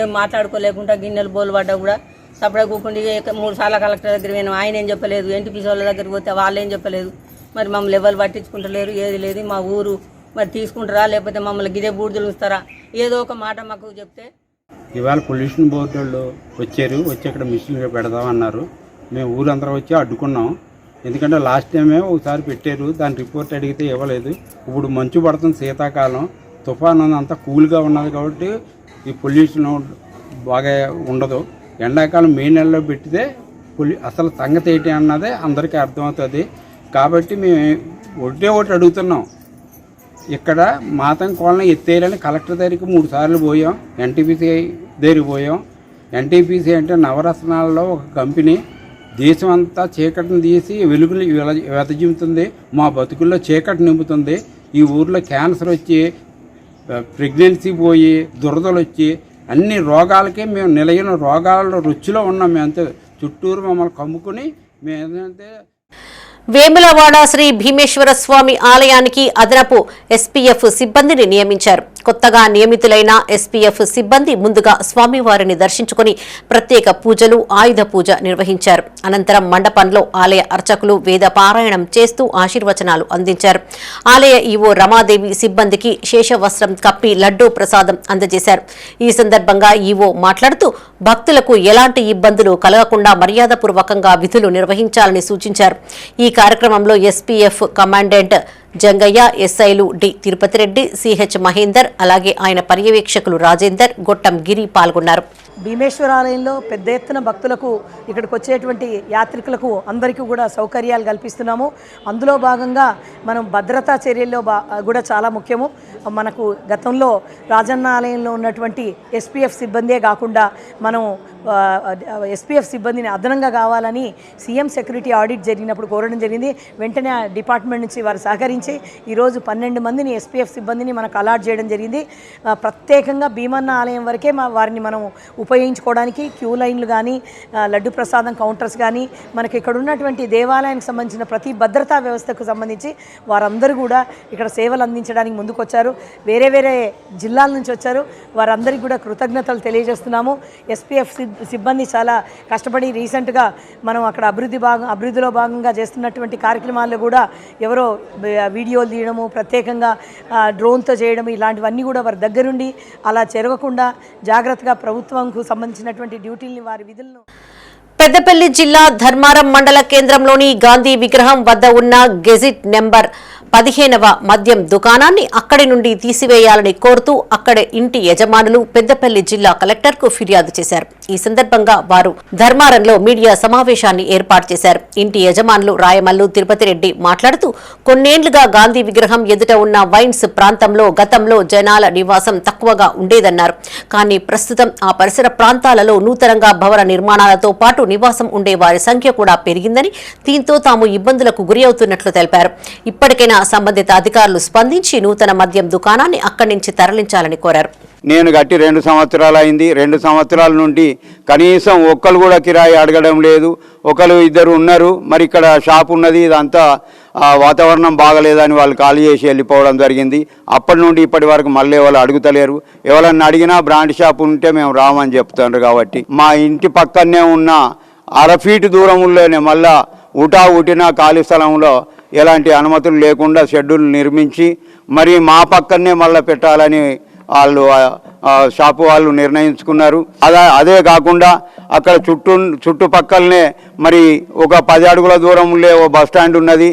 I: ఏం మాట్లాడుకోలేకుండా గిన్నెలు బోలు పడ్డా కూడా సపడా కూకుండా 3 సార్లు కలెక్టర్ దగ్గర పోయినాం. ఆయన ఏం చెప్పలేదు. ఎన్టీపీసీ వాళ్ళ దగ్గరికి పోతే వాళ్ళు ఏం చెప్పలేదు. మరి మమ్మల్ని ఎవరు పట్టించుకుంటలేరు, ఏది లేదు. మా ఊరు మరి తీసుకుంటారా లేకపోతే మమ్మల్ని గిదే బూడిదలు ఇస్తారా, ఏదో ఒక మాట మాకు చెప్తే.
J: ఇవాళ పొల్యూషన్ బోర్డు వాళ్ళు వచ్చి ఇక్కడ మిషన్లు పెడదామన్నారు. మేము ఊరందరం వచ్చి అడ్డుకున్నాం. ఎందుకంటే లాస్ట్ టైమే ఒకసారి పెట్టారు, దాని రిపోర్ట్ అడిగితే ఇవ్వలేదు. ఇప్పుడు మంచు పడుతుంది, శీతాకాలం, తుఫాను అంతా కూల్గా ఉన్నది కాబట్టి ఈ పొల్యూషన్ బాగా ఉండదు. ఎండాకాలం మే నెలలో పెట్టితే అసలు సంగతి ఏంటి అన్నదే అందరికీ అర్థమవుతుంది. కాబట్టి మేము ఒకటి అడుగుతున్నాం. ఇక్కడ మాతం కాలనీ ఎత్తేయాలని కలెక్టర్ దగ్గరికి 3 సార్లు పోయాం. ఎన్టీపీసీ దగ్గరికి పోయాం. ఎన్టీపీసీ అంటే నవరత్నాల్లో ఒక కంపెనీ. దేశం అంతా చీకటిని తీసి వెలుగులు వెదజిమ్ముతుంది. మా బతుకుల్లో చీకటి నింపుతుంది. ఈ ఊర్లో క్యాన్సర్ వచ్చి, ప్రెగ్నెన్సీ పోయి, దురదలు వచ్చి అన్ని రోగాలకి మేము నిలయన రోగాల రుచిలో ఉన్నాం. మేము అంతే చుట్టూరు మమ్మల్ని కమ్ముకుని మేము ఏంటంటే
A: వేములవాడ శ్రీ భీమేశ్వర స్వామి ఆలయానికి అదనపు ఎస్పీఎఫ్ సిబ్బందిని నియమించారు. కొత్తగా నియమితులైన ఎస్పీఎఫ్ సిబ్బంది ముందుగా స్వామివారిని దర్శించుకుని ప్రత్యేక పూజలు, ఆయుధ పూజ నిర్వహించారు. అనంతరం మండపంలో ఆలయ అర్చకులు వేద పారాయణం చేస్తూ ఆశీర్వచనాలు అందించారు. ఆలయ ఈవో రమాదేవి సిబ్బందికి శేషవస్త్రం కప్పి లడ్డూ ప్రసాదం అందజేశారు. ఈ సందర్భంగా ఈవో మాట్లాడుతూ భక్తులకు ఎలాంటి ఇబ్బందులు కలగకుండా మర్యాదపూర్వకంగా విధులు నిర్వహించాలని సూచించారు. ఈ కార్యక్రమంలో ఎస్పీఎఫ్ కమాండెంట్ జంగయ్య, ఎస్ఐలు డి తిరుపతి రెడ్డి, సిహెచ్ మహేందర్, అలాగే ఆయన పర్యవేక్షకులు రాజేందర్, గొట్టం గిరి పాల్గొన్నారు.
K: భీమేశ్వర ఆలయంలో పెద్ద ఎత్తున భక్తులకు, ఇక్కడికి వచ్చేటువంటి యాత్రికులకు అందరికీ కూడా సౌకర్యాలు కల్పిస్తున్నాము. అందులో భాగంగా మనం భద్రతా చర్యల్లో కూడా చాలా ముఖ్యము. మనకు గతంలో రాజన్న ఆలయంలో ఉన్నటువంటి ఎస్పీఎఫ్ సిబ్బందే కాకుండా మనం ఎస్పీఎఫ్ సిబ్బందిని అదనంగా కావాలని సీఎం సెక్యూరిటీ ఆడిట్ జరిగినప్పుడు కోరడం జరిగింది. వెంటనే డిపార్ట్మెంట్ నుంచి వారు సహకరించి ఈరోజు 12 మందిని ఎస్పీఎఫ్ సిబ్బందిని మనకు అలాట్ చేయడం జరిగింది. ప్రత్యేకంగా భీమన్న ఆలయం వరకే వారిని మనం ఉపయోగించుకోవడానికి క్యూ లైన్లు కానీ, లడ్డు ప్రసాదం కౌంటర్స్ కానీ, మనకి ఇక్కడ ఉన్నటువంటి దేవాలయానికి సంబంధించిన ప్రతి భద్రతా వ్యవస్థకు సంబంధించి వారందరూ కూడా ఇక్కడ సేవలు అందించడానికి ముందుకొచ్చారు. వేరే వేరే జిల్లాల నుంచి వచ్చారు. వారందరికీ కూడా కృతజ్ఞతలు తెలియజేస్తున్నాము. ఎస్పీఎఫ్ సిబ్బంది చాలా కష్టపడి రీసెంట్గా మనం అక్కడ అభివృద్ధిలో భాగంగా చేస్తున్నటువంటి కార్యక్రమాల్లో కూడా ఎవరో వీడియోలు తీయడము, ప్రత్యేకంగా డ్రోన్తో చేయడం, ఇలాంటివన్నీ కూడా వారి దగ్గరుండి అలా జరగకుండా జాగ్రత్తగా ప్రభుత్వంకు సంబంధించినటువంటి డ్యూటీలని, వారి విధులను.
A: పెద్దపల్లి జిల్లా ధర్మారం మండల కేంద్రంలోని గాంధీ విగ్రహం వద్ద ఉన్న గెజిట్ నెంబర్ 15వ మద్యం దుకాణాన్ని అక్కడి నుండి తీసివేయాలని కోరుతూ అక్కడి ఇంటి యజమానులు పెద్దపల్లి జిల్లా కలెక్టర్కు ఫిర్యాదు చేశారు. ఈ సందర్భంగా వారు ధర్మారంలో మీడియా సమావేశాన్ని ఏర్పాటు చేశారు. ఇంటి యజమానులు రాయమల్లు తిరుపతి రెడ్డి మాట్లాడుతూ కొన్నేళ్లుగా గాంధీ విగ్రహం ఎదుట ఉన్న వైన్స్ ప్రాంతంలో గతంలో జనాల నివాసం తక్కువగా ఉండేదన్నారు. కానీ ప్రస్తుతం ఆ పరిసర ప్రాంతాలలో నూతనంగా భవన నిర్మాణాలతో పాటు నివాసం ఉండే వారి సంఖ్య కూడా పెరిగిందని, దీంతో తాము ఇబ్బందులకు గురి అవుతున్నట్లు తెలిపారు. ఇప్పటికైనా సంబంధిత అధికారులు స్పందించి నూతన మద్యం దుకాణాన్ని అక్కడి నుంచి తరలించాలని కోరారు.
J: నేను కట్టి 2 సంవత్సరాలు అయింది. 2 సంవత్సరాల నుండి కనీసం ఒక్కరు కూడా కిరాయి అడగడం లేదు. ఒకరు ఇద్దరు ఉన్నారు. మరి ఇక్కడ షాప్ ఉన్నది, ఇదంతా వాతావరణం బాగలేదని వాళ్ళు ఖాళీ చేసి వెళ్ళిపోవడం జరిగింది. అప్పటి నుండి ఇప్పటి వరకు మళ్ళీ వాళ్ళు అడుగుతలేరు. ఎవరన్నా అడిగినా బ్రాండ్ షాప్ ఉంటే మేము రామని చెప్తున్నారు. కాబట్టి మా ఇంటి పక్కనే ఉన్న 1/2 ఫీట్ దూరంలోనే మళ్ళా ఊటిన ఖాళీ స్థలంలో ఎలాంటి అనుమతులు లేకుండా షెడ్యూల్ నిర్మించి మరి మా పక్కనే మళ్ళీ పెట్టాలని వాళ్ళు షాపు వాళ్ళు నిర్ణయించుకున్నారు. అదే కాకుండా అక్కడ చుట్టుపక్కలనే మరి ఒక 10 అడుగుల దూరంలో ఓ బస్ స్టాండ్ ఉన్నది.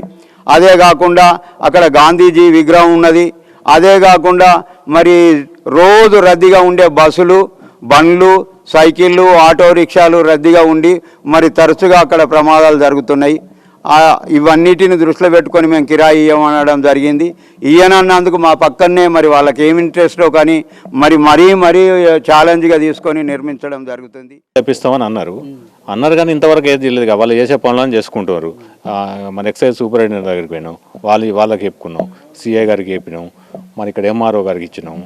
J: అదే కాకుండా అక్కడ గాంధీజీ విగ్రహం ఉన్నది. అదే కాకుండా మరి రోజు రద్దీగా ఉండే బస్సులు, బండ్లు, సైకిళ్ళు, ఆటో రిక్షాలు రద్దీగా ఉండి మరి తరచుగా అక్కడ ప్రమాదాలు జరుగుతున్నాయి. ఇవన్నిటిని దృష్టిలో పెట్టుకొని మేము కిరాయి ఇవ్వమనడం జరిగింది. ఇయ్యనన్నందుకు మా పక్కనే మరి వాళ్ళకి ఏమి ఇంట్రెస్టో కానీ మరీ ఛాలెంజ్గా తీసుకొని నిర్మించడం జరుగుతుంది.
L: చేపిస్తామని అన్నారు కానీ ఇంతవరకు ఏది తెలియదు. వాళ్ళు చేసే పనులను చేసుకుంటారు. మన ఎక్సైజ్ సూపరింటెండెంట్ దగ్గరికి పోయినాం, వాళ్ళకి చెప్పుకున్నాం, సిఐ గారికి చెప్పినాం, మరి ఇక్కడ ఎంఆర్ఓ గారికి ఇచ్చినాం,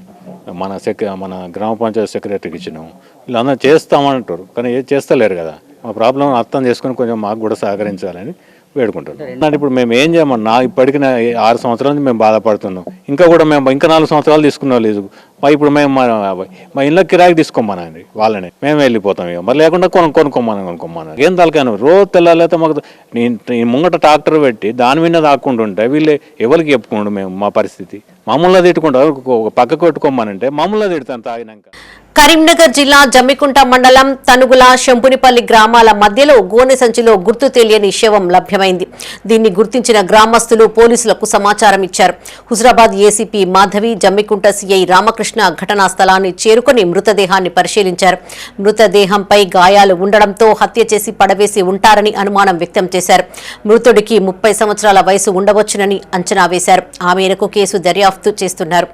L: మన గ్రామ పంచాయతీ సెక్రటరీకి ఇచ్చినాం. వీళ్ళందరూ చేస్తామంటారు కానీ ఏది చేస్తలేరు కదా. మా ప్రాబ్లం అర్థం చేసుకుని కొంచెం మాకు కూడా సహకరించాలని వేడుకుంటున్నాం. ఇప్పుడు మేము ఏం చేయమన్నా ఇప్పటికి 6 సంవత్సరాల నుంచి మేము బాధపడుతున్నాం. ఇంకా 4 సంవత్సరాలు తీసుకున్నాం లేదు. ఇప్పుడు మేము మా ఇళ్ళ కిరాయికి తీసుకోమనండి వాళ్ళని, మేము వెళ్ళిపోతాం. ఇక మరి లేకుండా కొనుక్కోమని ఏం తలకాను రోజు తెల్లారైతే మాకు ముంగట ట్రాక్టర్ పెట్టి దాని మీద దాక్కుంటుంటే వీళ్ళు ఎవరికి చెప్పుకోండు మేము మా పరిస్థితి. మామూలుగా తిట్టుకుంటాం, పక్కకు పెట్టుకోమనంటే మామూలుగా తిడతాను తాగినాక.
A: కరీంనగర్ జిల్లా జమ్మికుంట మండలం తనుగుల శంపునిపల్లి గ్రామాల మధ్యలో గోనె సంచిలో గుర్తు తెలియని శవం లభ్యమైంది. దీన్ని గుర్తించిన గ్రామస్తులు పోలీసులకు సమాచారం ఇచ్చారు. హుజరాబాద్ ఏసీపీ మాధవి, జమ్మికుంట సీఐ రామకృష్ణ ఘటనా స్థలాన్ని చేరుకుని మృతదేహాన్ని పరిశీలించారు. మృతదేహంపై గాయాలు ఉండడంతో హత్య చేసి పడవేసి ఉంటారని అనుమానం వ్యక్తం చేశారు. మృతుడికి 30 సంవత్సరాల వయసు ఉండవచ్చునని అంచనా వేశారు. ఆ మేరకు కేసు దర్యాప్తు చేస్తున్నారు.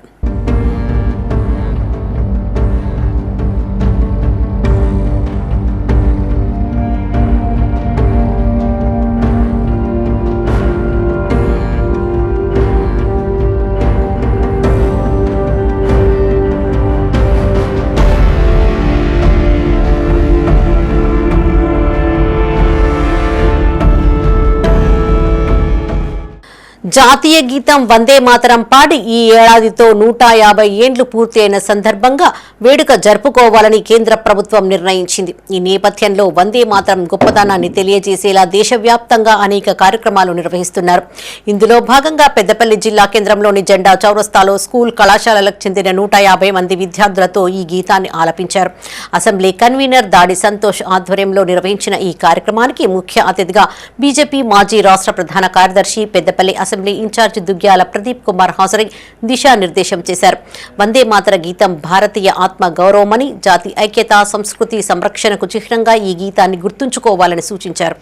A: జాతీయ గీతం వందే మాతరం పాడి ఈ ఏడాదితో 150 ఏండ్లు పూర్తి అయిన సందర్భంగా వేడుక జరుపుకోవాలని కేంద్ర ప్రభుత్వం నిర్ణయించింది. ఈ నేపథ్యంలో వందే మాతరం గొప్పతనాన్ని తెలియజేసేలా దేశవ్యాప్తంగా అనేక కార్యక్రమాలు నిర్వహిస్తున్నారు. ఇందులో భాగంగా పెద్దపల్లి జిల్లా కేంద్రంలోని జెండా చౌరస్తాలో స్కూల్ కళాశాలలకు చెందిన 150 మంది విద్యార్థులతో ఈ గీతాన్ని ఆలపించారు. అసెంబ్లీ కన్వీనర్ దాడి సంతోష్ ఆధ్వర్యంలో నిర్వహించిన ఈ కార్యక్రమానికి ముఖ్య అతిథిగా బీజేపీ మాజీ రాష్ట్ర ప్రధాన కార్యదర్శి పెద్దపల్లి అసెంబ్లీ ఇన్ఛార్జి దుగ్గ్యాల ప్రదీప్ కుమార్ హాజరై దిశానిర్దేశం చేశారు. వందే మాతర గీతం భారతీయ ఆత్మ గౌరవమని, జాతి ఐక్యత, సంస్కృతి సంరక్షణకు చిహ్నంగా ఈ గీతాన్ని గుర్తుంచుకోవాలని సూచించారు.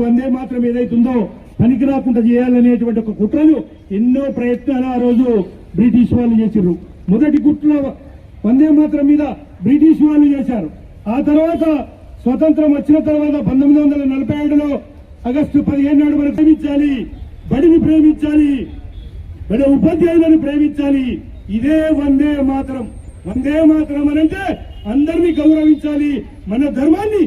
M: వందే మాతరం ఏదైతుందో పనికి రాకుండా చేయాలనేటువంటి ఒక కుట్రను ఎన్నో ప్రయత్నాలు ఆ రోజు బ్రిటిష్ వాళ్ళు చేశారు. మొదటి కుట్ర వందే మాతరం మీద బ్రిటిష్ వాళ్ళు చేశారు. ఆ తర్వాత స్వతంత్రం వచ్చిన తర్వాత 1947లో ఆగస్టు 15 నాడు మనం ప్రేమించాలి, బడిని ప్రేమించాలి, బడి ఉపాధ్యాయులను ప్రేమించాలి. ఇదే వందే మాతరం. వందే మాతరం అంటే అందరినీ గౌరవించాలి, మన ధర్మాన్ని.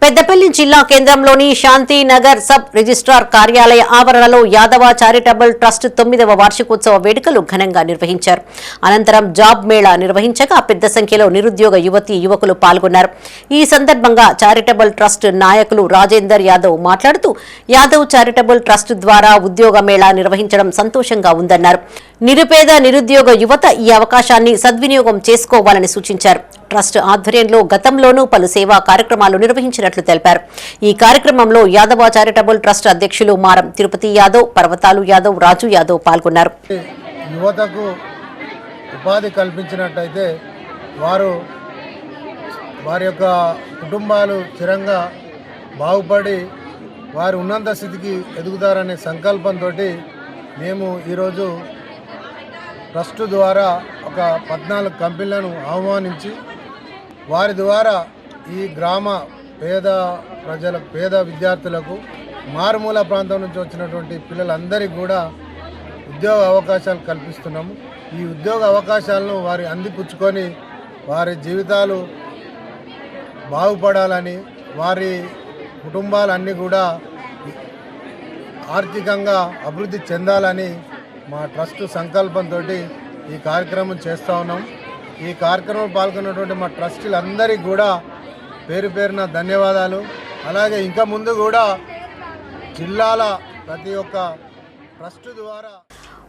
A: పెద్దపల్లి జిల్లా కేంద్రంలోని శాంతినగర్ సబ్ రిజిస్ట్రార్ కార్యాలయ ఆవరణలో యాదవ చారిటబుల్ ట్రస్ట్ 9వ వార్షికోత్సవ వేడుకలు ఘనంగా నిర్వహించారు. అనంతరం జాబ్ మేళా నిర్వహించగా పెద్ద సంఖ్యలో నిరుద్యోగ యువతీ యువకులు పాల్గొన్నారు. ఈ సందర్భంగా చారిటబుల్ ట్రస్ట్ నాయకులు రాజేందర్ యాదవ్ మాట్లాడుతూ యాదవ్ చారిటబుల్ ట్రస్ట్ ద్వారా ఉద్యోగ మేళా నిర్వహించడం సంతోషంగా ఉందన్నారు. నిరుపేద నిరుద్యోగ యువత ఈ అవకాశాన్ని సద్వినియోగం చేసుకోవాలని సూచించారు. ట్రస్ట్ ఆధ్వర్యంలో గతంలోనూ పలు సేవా కార్యక్రమాలు నిర్వహించినట్లు తెలిపారు. ఈ కార్యక్రమంలో యాదవ చారిటబుల్ ట్రస్ట్ అధ్యక్షులు మారం తిరుపతి యాదవ్, పర్వతాలు యాదవ్, రాజు యాదవ్ పాల్గొన్నారు.
D: యువతకు ఉపాధి కల్పించినట్టయితే వారి యొక్క కుటుంబాలు స్థిరంగా బాగుపడి వారు ఉన్నత స్థితికి ఎదుగుతారనే సంకల్పంతో మేము ఈరోజు ట్రస్ట్ ద్వారా ఒక 14 కంపెనీలను ఆహ్వానించి వారి ద్వారా ఈ గ్రామ పేద విద్యార్థులకు మారుమూల ప్రాంతం నుంచి వచ్చినటువంటి పిల్లలందరికీ కూడా ఉద్యోగ అవకాశాలు కల్పిస్తున్నాము. ఈ ఉద్యోగ అవకాశాలను వారి అందిపుచ్చుకొని వారి జీవితాలు బాగుపడాలని, వారి కుటుంబాలన్నీ కూడా ఆర్థికంగా అభివృద్ధి చెందాలని మా ట్రస్ట్ సంకల్పంతో ఈ కార్యక్రమం చేస్తూ ఉన్నాం. ఈ కార్యక్రమం పాల్గొన్నటువంటి మా ట్రస్టీలందరికీ కూడా పేరు పేరున ధన్యవాదాలు. అలాగే ఇంకా ముందు కూడా జిల్లాల ప్రతి ఒక్క ట్రస్ట్ ద్వారా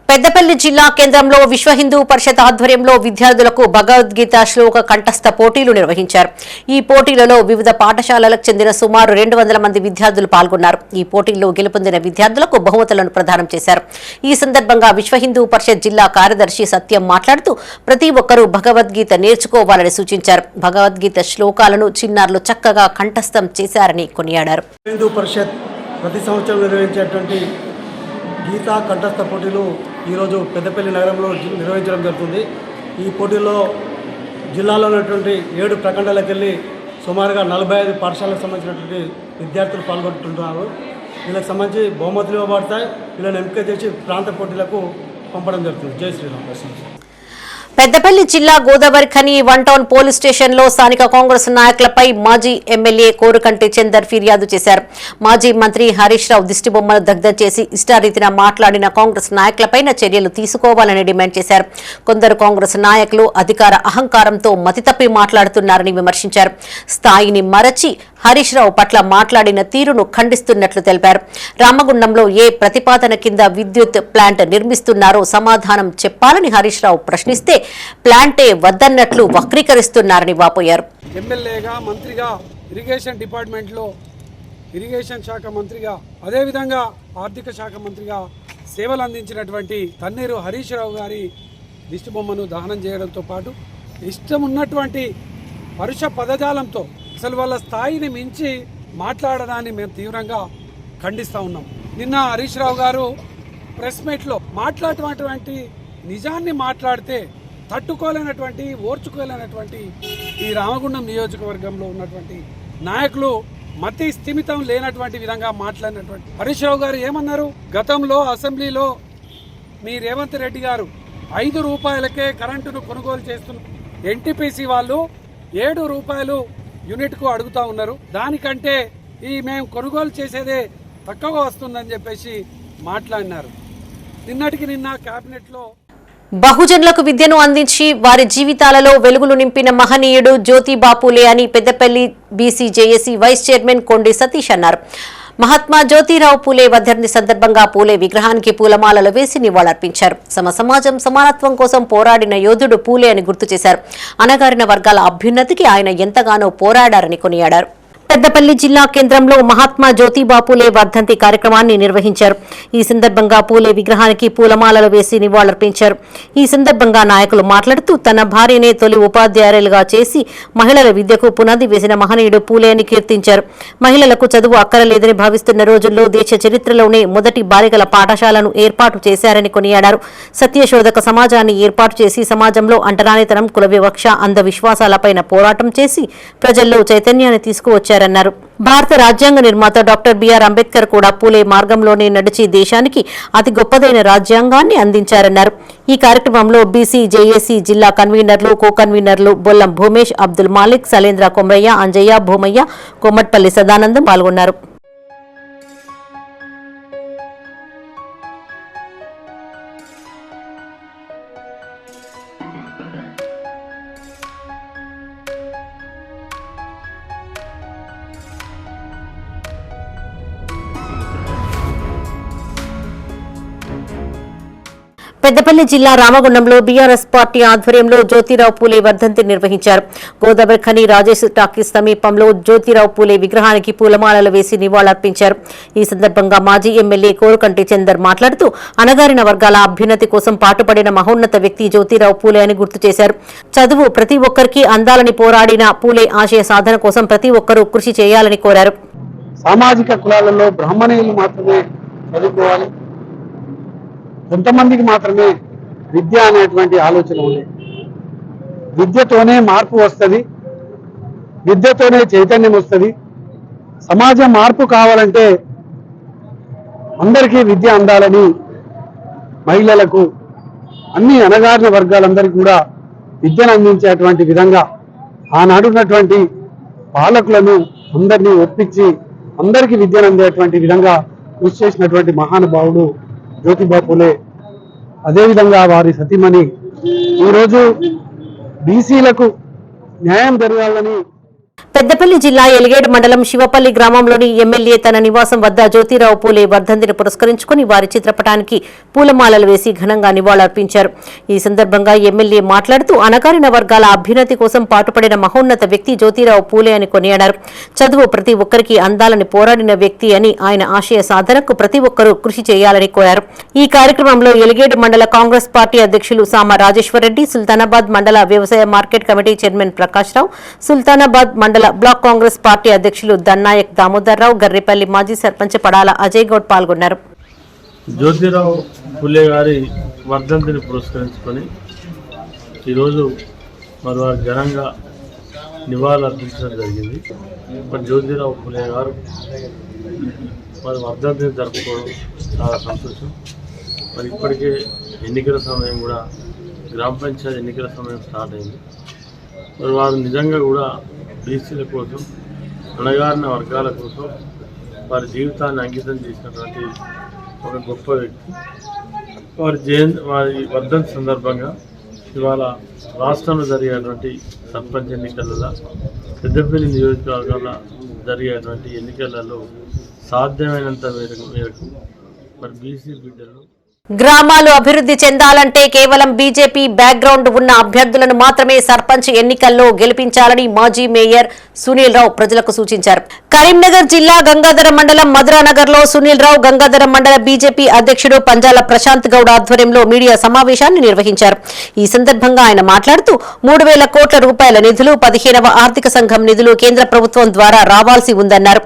A: పెద్దపల్లి జిల్లా కేంద్రంలో విశ్వ హిందూ పరిషత్ ఆధ్వర్యంలో విద్యార్థులకు భగవద్గీత శ్లోక కంఠస్థ పోటీలు నిర్వహించారు. ఈ పోటీలలో వివిధ పాఠశాలలకు చెందిన సుమారు 200 మంది విద్యార్థులు పాల్గొన్నారు. ఈ పోటీల్లో గెలుపొందిన విద్యార్థులకు బహుమతులను ప్రదానం చేశారు. ఈ సందర్భంగా విశ్వ హిందూ పరిషత్ జిల్లా కార్యదర్శి సత్యం మాట్లాడుతూ ప్రతి ఒక్కరూ భగవద్గీత నేర్చుకోవాలని సూచించారు. భగవద్గీత శ్లోకాలను చిన్నారులు చక్కగా కంఠస్థం చేశారని కొనియాడారు.
M: హిందూ పరిషత్ ప్రతి సంవత్సరం నిర్వహించేటువంటి గీతా కంఠస్థ పోటీలు ఈరోజు పెద్దపల్లి నగరంలో నిర్వహించడం జరుగుతుంది. ఈ పోటీల్లో జిల్లాలో ఉన్నటువంటి 7 ప్రఖండాలకు వెళ్ళి సుమారుగా 45 పాఠశాలకు సంబంధించినటువంటి విద్యార్థులు పాల్గొంటున్నారు. వీళ్ళకి సంబంధించి బహుమతులు ఇవ్వబడతాయి. వీళ్ళని ఎంపిక చేసి ప్రాంత పోటీలకు పంపడం జరుగుతుంది. జై శ్రీరామ్.
A: పెద్దపల్లి జిల్లా గోదావరి ఖని 1 టౌన్ పోలీస్ స్టేషన్లో స్థానిక కాంగ్రెస్ నాయకులపై మాజీ ఎమ్మెల్యే కోరుకంటి చందర్ ఫిర్యాదు చేశారు. మాజీ మంత్రి హరీష్ రావు దిష్టిబొమ్మను దగ్ధం చేసి ఇష్టారీతిన మాట్లాడిన కాంగ్రెస్ నాయకులపైన చర్యలు తీసుకోవాలని డిమాండ్ చేశారు. కొందరు కాంగ్రెస్ నాయకులు అధికార అహంకారంతో మతితప్పి మాట్లాడుతున్నారని విమర్శించారు. స్థాయిని మరచి హరీష్ రావు పట్ల మాట్లాడిన తీరును ఖండిస్తున్నట్లు తెలిపారు. రామగుండంలో ఏ ప్రతిపాదన కింద విద్యుత్ ప్లాంట్ నిర్మిస్తున్నారో సమాధానం చెప్పాలని హరీష్ రావు ప్రశ్నిస్తే ప్లాంటే వద్దన్నట్లు వక్రీకరిస్తున్నారని వాపోయారు.
M: ఎమ్మెల్యేగా, మంత్రిగా, ఇరిగేషన్ డిపార్ట్మెంట్లో ఇరిగేషన్ శాఖ మంత్రిగా, అదేవిధంగా ఆర్థిక శాఖ మంత్రిగా సేవలు అందించినటువంటి తన్నీరు హరీష్ రావు గారి దిష్టిబొమ్మను దహనం చేయడంతో పాటు ఇష్టం ఉన్నటువంటి పరుష పదజాలంతో అసలు వాళ్ళ స్థాయిని మించి మాట్లాడడాన్ని మేము తీవ్రంగా ఖండిస్తూ ఉన్నాం. నిన్న హరీష్ రావు గారు ప్రెస్ మీట్లో మాట్లాడేటువంటి నిజాన్ని మాట్లాడితే తట్టుకోలేనటువంటి, ఓర్చుకోలేనటువంటి ఈ రామగుండం నియోజకవర్గంలో ఉన్నటువంటి నాయకులు మతి స్థిమితం లేనటువంటి విధంగా మాట్లాడినటువంటి హరీష్ రావు గారు ఏమన్నారు? గతంలో అసెంబ్లీలో మీ రేవంత్ రెడ్డి గారు 5 రూపాయలకే కరెంటును కొనుగోలు చేస్తున్న ఎన్టీపీసీ వాళ్ళు 7 రూపాయలు యూనిట్కు అడుగుతూ ఉన్నారు. దానికంటే మేము కొనుగోలు చేసేదే తక్కువగా వస్తుందని చెప్పేసి మాట్లాడినారు. నిన్నటికి నిన్న క్యాబినెట్లో
A: బహుజనులకు విద్యను అందించి వారి జీవితాలలో వెలుగులు నింపిన మహనీయుడు జ్యోతిబా పూలే అని Peddapalli BC JAC vice chairman Kondi Satish అన్నారు. మహాత్మా జ్యోతిరావు పూలే వర్ధంతి సందర్భంగా పూలే విగ్రహానికి పూలమాలలు వేసి నివాళులర్పించారు. సమాజం సమానత్వం కోసం పోరాడిన యోధుడు పూలే అని గుర్తు చేశారు. అణగారిన వర్గాల అభ్యున్నతికి ఆయన ఎంతగానో పోరాడారని కొనియాడారు. పెద్దపల్లి జిల్లా కేంద్రంలో మహాత్మా జ్యోతిబా పూలే వర్ధంతి కార్యక్రమాన్ని నిర్వహించారు. ఈ సందర్భంగా పూలే విగ్రహానికి పూలమాలలు వేసి నివాళులర్పించారు. ఈ సందర్భంగా నాయకులు మాట్లాడుతూ తన భార్యనే తొలి ఉపాధ్యాయులుగా చేసి మహిళల విద్యకు పునాది వేసిన మహనీయుడు పూలే అని కీర్తించారు. మహిళలకు చదువు అక్కరలేదని భావిస్తున్న రోజుల్లో దేశ చరిత్రలోనే మొదటి బాలికల పాఠశాలను ఏర్పాటు చేశారని కొనియాడారు. సత్యశోధక సమాజాన్ని ఏర్పాటు చేసి సమాజంలో అంటరానితనం, కుల వివక్ష, అంధవిశ్వాసాలపైన పోరాటం చేసి ప్రజల్లో చైతన్యాన్ని తీసుకువచ్చారు. భారత రాజ్యాంగ నిర్మాత డాక్టర్ బిఆర్ అంబేద్కర్ కూడా పూలే మార్గంలోనే నడిచి దేశానికి అతి గొప్పదైన రాజ్యాంగాన్ని అందించారన్నారు. ఈ కార్యక్రమంలో బీసీ జేఏసీ జిల్లా కన్వీనర్లు, కో కన్వీనర్లు బొల్లం భూమేష్, అబ్దుల్ మాలిక్, సలేంద్ర కొమరయ్య, అంజయ్య, భూమయ్య, కొమ్మట్పల్లి సదానందం పాల్గొన్నారు. పెద్దపల్లి జిల్లా రామగుండంలో బీఆర్ఎస్ పార్టీ ఆధ్వర్యంలో జ్యోతిరావు పూలే వర్ధంతి నిర్వహించారు. గోదావరి ఖని రాజేష్ టాకీస్ సమీపంలో జ్యోతిరావు పూలే విగ్రహానికి పూలమాలలు వేసి నివాళులర్పించారు. ఈ సందర్భంగా మాజీ ఎమ్మెల్యే కోరుకంటి చందర్ మాట్లాడుతూ అణగారిన వర్గాల అభ్యున్నతి కోసం పాటుపడిన మహోన్నత వ్యక్తి జ్యోతిరావు పూలే అని గుర్తు చేశారు. చదువు ప్రతి ఒక్కరికి అందాలని పోరాడిన పూలే ఆశయ సాధన కోసం ప్రతి ఒక్కరూ కృషి చేయాలని కోరారు.
J: సామాజిక కులాలలో బ్రాహ్మణీయులు మాత్రమే చదువుకోవాలి, కొంతమందికి మాత్రమే విద్య అనేటువంటి ఆలోచన ఉంది. విద్యతోనే మార్పు వస్తుంది, విద్యతోనే చైతన్యం వస్తుంది. సమాజం మార్పు కావాలంటే అందరికీ విద్య అందాలని, మహిళలకు, అన్ని అణగారిన వర్గాలందరికీ కూడా విద్యను అందించేటువంటి విధంగా ఆనాడున్నటువంటి పాలకులను అందరినీ ఒప్పించి అందరికీ విద్యను అందేటువంటి విధంగా కృషి చేసినటువంటి మహానుభావుడు జ్యోతిబా పూలే. అదేవిధంగా వారి సతీమణి ఈరోజు బీసీలకు న్యాయం జరగాలని
A: పెద్దపల్లి జిల్లా ఎలిగేడ్ మండలం శివపల్లి గ్రామంలోని ఎమ్మెల్యే తన నివాసం వద్ద జ్యోతిరావు పూలే వర్ధంతిని పురస్కరించుకుని వారి చిత్రపటానికి పూలమాలలు వేసి ఘనంగా నివాళులర్పించారు. ఈ సందర్భంగా ఎమ్మెల్యే మాట్లాడుతూ అణగారిన వర్గాల అభ్యున్నతి కోసం పాటుపడిన మహోన్నత వ్యక్తి జ్యోతిరావు పూలే అని కొనియాడారు. చదువు ప్రతి ఒక్కరికి అందాలని పోరాడిన వ్యక్తి అని, ఆయన ఆశయ సాధనకు ప్రతి ఒక్కరూ కృషి చేయాలని కోరారు. ఈ కార్యక్రమంలో ఎలిగేడ్ మండల కాంగ్రెస్ పార్టీ అధ్యక్షులు సామ రాజేశ్వరరెడ్డి, సుల్తానాబాద్ మండల వ్యవసాయ మార్కెట్ కమిటీ చైర్మన్ ప్రకాష్ రావు, సుల్తానాబాద్ మండల బ్లాక్ కాంగ్రెస్ పార్టీ అధ్యక్షులు దన్నాయక్ దామోదర్ రావు, గర్రెపల్లి మాజీ సర్పంచ్ పడాల అజయ్ గౌడ్ పాల్గొన్నారు.
N: జ్యోతిరావు పూలే గారి వర్ధంతిని పురస్కరించుకొని ఈరోజు మరి వారి ఘనంగా నివాళులు అర్పించడం జరిగింది. మరి జ్యోతిరావు పూలే గారు మరి వర్ధంతిని జరుపుకోవడం చాలా సంతోషం. మరి ఇప్పటికే ఎన్నికల సమయం కూడా, గ్రామ పంచాయతీ ఎన్నికల సమయం స్టార్ట్ అయింది. మరి వారు నిజంగా కూడా బీసీల కోసం, అణగారిన వర్గాల కోసం వారి జీవితాన్ని అంకితం చేసినటువంటి ఒక గొప్ప వ్యక్తి. వారి వర్ధంతి సందర్భంగా ఇవాళ రాష్ట్రంలో జరిగేటువంటి సర్పంచ్ ఎన్నికలలో, పెద్దపల్లి నియోజకవర్గంలో జరిగేటువంటి ఎన్నికలలో సాధ్యమైనంత మేరకు మరి బీసీ బిడ్డలు
A: గ్రామాలు అభివృద్ధి చెందాలంటే కేవలం బీజేపీ బ్యాక్గ్రౌండ్ ఉన్న అభ్యర్థులను మాత్రమే సర్పంచ్ ఎన్నికల్లో గెలిపించాలని మాజీ మేయర్ సునీల్ రావు ప్రజలకు సూచించారు. కరీంనగర్ జిల్లా గంగాధర మండలం మధురానగర్ లో సునీల్ రావు గంగాధర మండల బీజేపీ అధ్యక్షుడు పంజాల ప్రశాంత్ గౌడ్ ఆధ్వర్యంలో మీడియా సమావేశాన్ని నిర్వహించారు. ఈ సందర్భంగా ఆయన మాట్లాడుతూ 3,000 కోట్ల రూపాయల నిధులు, 15వ ఆర్థిక సంఘం నిధులు కేంద్ర ప్రభుత్వం ద్వారా రావాల్సి ఉందన్నారు.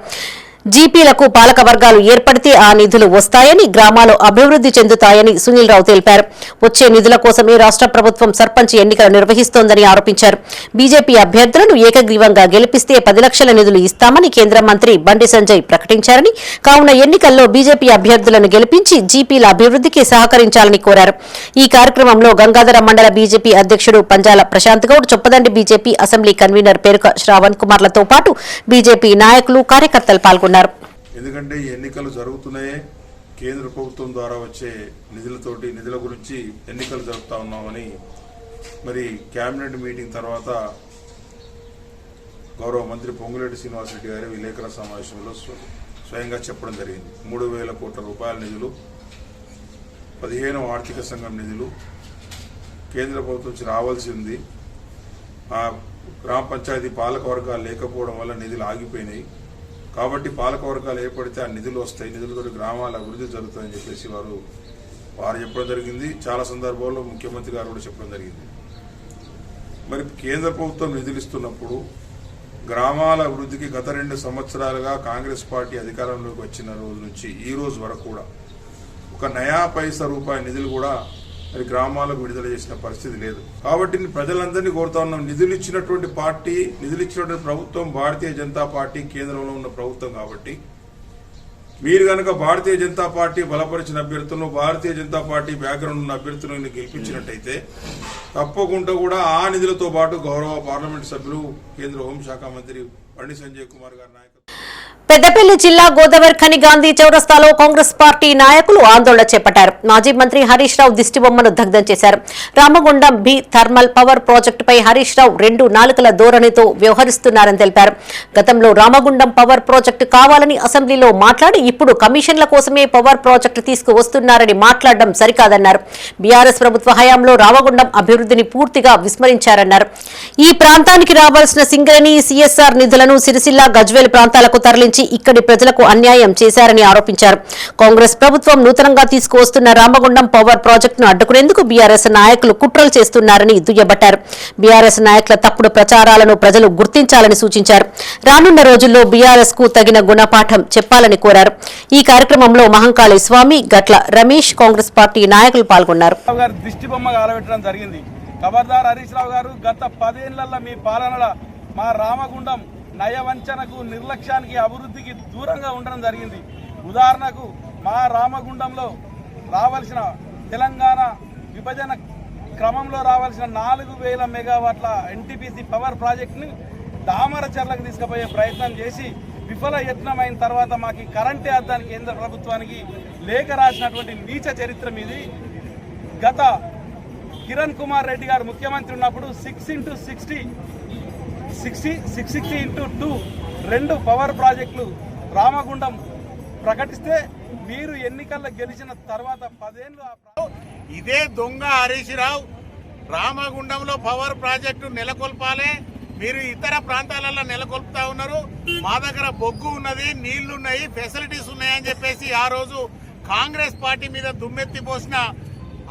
A: జీపీలకు పాలక వర్గాలు ఏర్పడితే ఆ నిధులు వస్తాయని, గ్రామాలు అభివృద్ధి చెందుతాయని సునీల్ రావు తెలిపారు. వచ్చే నిధుల కోసమే రాష్ట్ర ప్రభుత్వం సర్పంచ్ ఎన్నికలు నిర్వహిస్తోందని ఆరోపించారు. బీజేపీ అభ్యర్థులను ఏకగ్రీవంగా గెలిపిస్తే 10 లక్షల నిధులు ఇస్తామని కేంద్ర మంత్రి బండి సంజయ్ ప్రకటించారని, కావున ఎన్నికల్లో బీజేపీ అభ్యర్థులను గెలిపించి జీపీల అభివృద్ధికి సహకరించాలని కోరారు. ఈ కార్యక్రమంలో గంగాధర మండల బీజేపీ అధ్యక్షుడు Panjala Prashanth Goud, Choppadandi BJP assembly convener Peruka Shravan కుమార్లతో పాటు బీజేపీ నాయకులు, కార్యకర్తలు పాల్గొన్నారు.
O: ఎందుకంటే ఈ ఎన్నికలు జరుగుతున్నాయి కేంద్ర ప్రభుత్వం ద్వారా వచ్చే నిధుల గురించి ఎన్నికలు జరుపుతా ఉన్నామని మరి కేబినెట్ మీటింగ్ తర్వాత గౌరవ మంత్రి పొంగులేటి శ్రీనివాసరెడ్డి గారి విలేకరుల సమావేశంలో స్వయంగా చెప్పడం జరిగింది. 3,000 కోట్ల రూపాయల నిధులు, 15వ ఆర్థిక సంఘం నిధులు కేంద్ర ప్రభుత్వం నుంచి రావాల్సి ఉంది. ఆ గ్రామ పంచాయతీ పాలక వర్గాలు లేకపోవడం వల్ల నిధులు ఆగిపోయినాయి. కాబట్టి పాలక వర్గాలు ఏర్పడితే ఆ నిధులు వస్తాయి, నిధులతో గ్రామాల అభివృద్ధి జరుగుతుందని చెప్పేసి వారు చెప్పడం జరిగింది. చాలా సందర్భాల్లో ముఖ్యమంత్రి గారు కూడా చెప్పడం జరిగింది. మరి కేంద్ర ప్రభుత్వం నిధులు ఇస్తున్నప్పుడు గ్రామాల అభివృద్ధికి గత 2 సంవత్సరాలుగా కాంగ్రెస్ పార్టీ అధికారంలోకి వచ్చిన రోజు నుంచి ఈ రోజు వరకు కూడా ఒక నయా పైసా రూపాయి నిధులు కూడా మరి గ్రామాలకు విడుదల చేసిన పరిస్థితి లేదు. కాబట్టి ప్రజలందరినీ కోరుతా ఉన్నాం, నిధులు ఇచ్చినటువంటి ప్రభుత్వం భారతీయ జనతా పార్టీ, కేంద్రంలో ఉన్న ప్రభుత్వం. కాబట్టి మీరు కనుక భారతీయ జనతా పార్టీ బలపరిచిన అభ్యర్థులను, భారతీయ జనతా పార్టీ బ్యాక్గ్రౌండ్ ఉన్న అభ్యర్థులను గెలిపించినట్టయితే తప్పకుండా కూడా ఆ నిధులతో పాటు గౌరవ పార్లమెంట్ సభ్యులు, కేంద్ర హోంశాఖ మంత్రి బండి సంజయ్ కుమార్ గారి నాయకత్వం.
A: పెద్దపల్లి జిల్లా గోదావరిఖని గాంధీ చౌరస్తాలో కాంగ్రెస్ పార్టీ నాయకులు ఆందోళన చేపట్టారు. మాజీ మంత్రి హరీష్ రావు దిష్టిబొమ్మను దగ్ధం చేశారు. రామగుండం బి థర్మల్ పవర్ ప్రాజెక్టుపై హరీష్ రావు 2 నాలుకల ధోరణితో వ్యవహరిస్తున్నారని తెలిపారు. గతంలో రామగుండం పవర్ ప్రాజెక్టు కావాలని అసెంబ్లీలో మాట్లాడి ఇప్పుడు కమిషన్ల కోసమే పవర్ ప్రాజెక్టు తీసుకువస్తున్నారని మాట్లాడడం సరికాదన్నారు. బీఆర్ఎస్ ప్రభుత్వ హయాంలో రామగుండం అభివృద్ధిని పూర్తిగా విస్మరించారన్నారు. ఈ ప్రాంతానికి రావాల్సిన సింగరేణి, సిఎస్ఆర్ నిధులను సిరిసిల్ల, గజ్వేల్ ప్రాంతాలకు తరలించి ఇక్కడి ప్రజలకు అన్యాయం చేశారని ఆరోపించారు. కాంగ్రెస్ ప్రభుత్వం నూతనంగా తీసుకువస్తున్న రామగుండం పవర్ ప్రాజెక్టును అడ్డుకునేందుకు బీఆర్ఎస్ నాయకులు కుట్రలు చేస్తున్నారని దుయ్యబట్టారు. బీఆర్ఎస్ నాయకుల తప్పుడు ప్రచారాలను ప్రజలు గుర్తించాలని సూచించారు. రానున్న రోజుల్లో బీఆర్ఎస్ కు తగిన గుణపాఠం చెప్పాలని కోరారు. ఈ కార్యక్రమంలో మహంకాళి స్వామి, గట్ల రమేష్, కాంగ్రెస్ పార్టీ నాయకులు పాల్గొన్నారు.
M: ఖబర్దార్ హరీష్ రావు గారు, గత 10 ఏళ్లలో మీ పాలనలో మా రామగుండం నయవంచనకు, నిర్లక్ష్యానికి, అభివృద్ధికి దూరంగా ఉండడం జరిగింది. ఉదాహరణకు మా రామగుండంలో రావాల్సిన తెలంగాణ విభజన క్రమంలో రావాల్సిన 4,000 మెగావాట్ల ఎన్టీపీసీ పవర్ ప్రాజెక్టుని దామరచర్లకు తీసుకుపోయే ప్రయత్నం చేసి విఫల యత్నమైన తర్వాత మాకు కరెంటే అద్దానికి కేంద్ర ప్రభుత్వానికి లేఖ రాసినటువంటి నీచ చరిత్ర మీది. గత కిరణ్ కుమార్ రెడ్డి గారు ముఖ్యమంత్రి ఉన్నప్పుడు 6x2 2 పవర్ ప్రాజెక్టులు రామగుండం ప్రకటిస్తే మీరు ఎన్నికల్లో గెలిచిన తర్వాత 10 ఏళ్ళు
P: ఇదే దొంగ హరీష్ రావు రామగుండంలో పవర్ ప్రాజెక్టు నెలకొల్పాలి, మీరు ఇతర ప్రాంతాలలో నెలకొల్పుతా ఉన్నారు. మా దగ్గర బొగ్గు ఉన్నది, నీళ్లున్నాయి, ఫెసిలిటీస్ ఉన్నాయని చెప్పేసి ఆ రోజు కాంగ్రెస్ పార్టీ మీద దుమ్మెత్తి పోసిన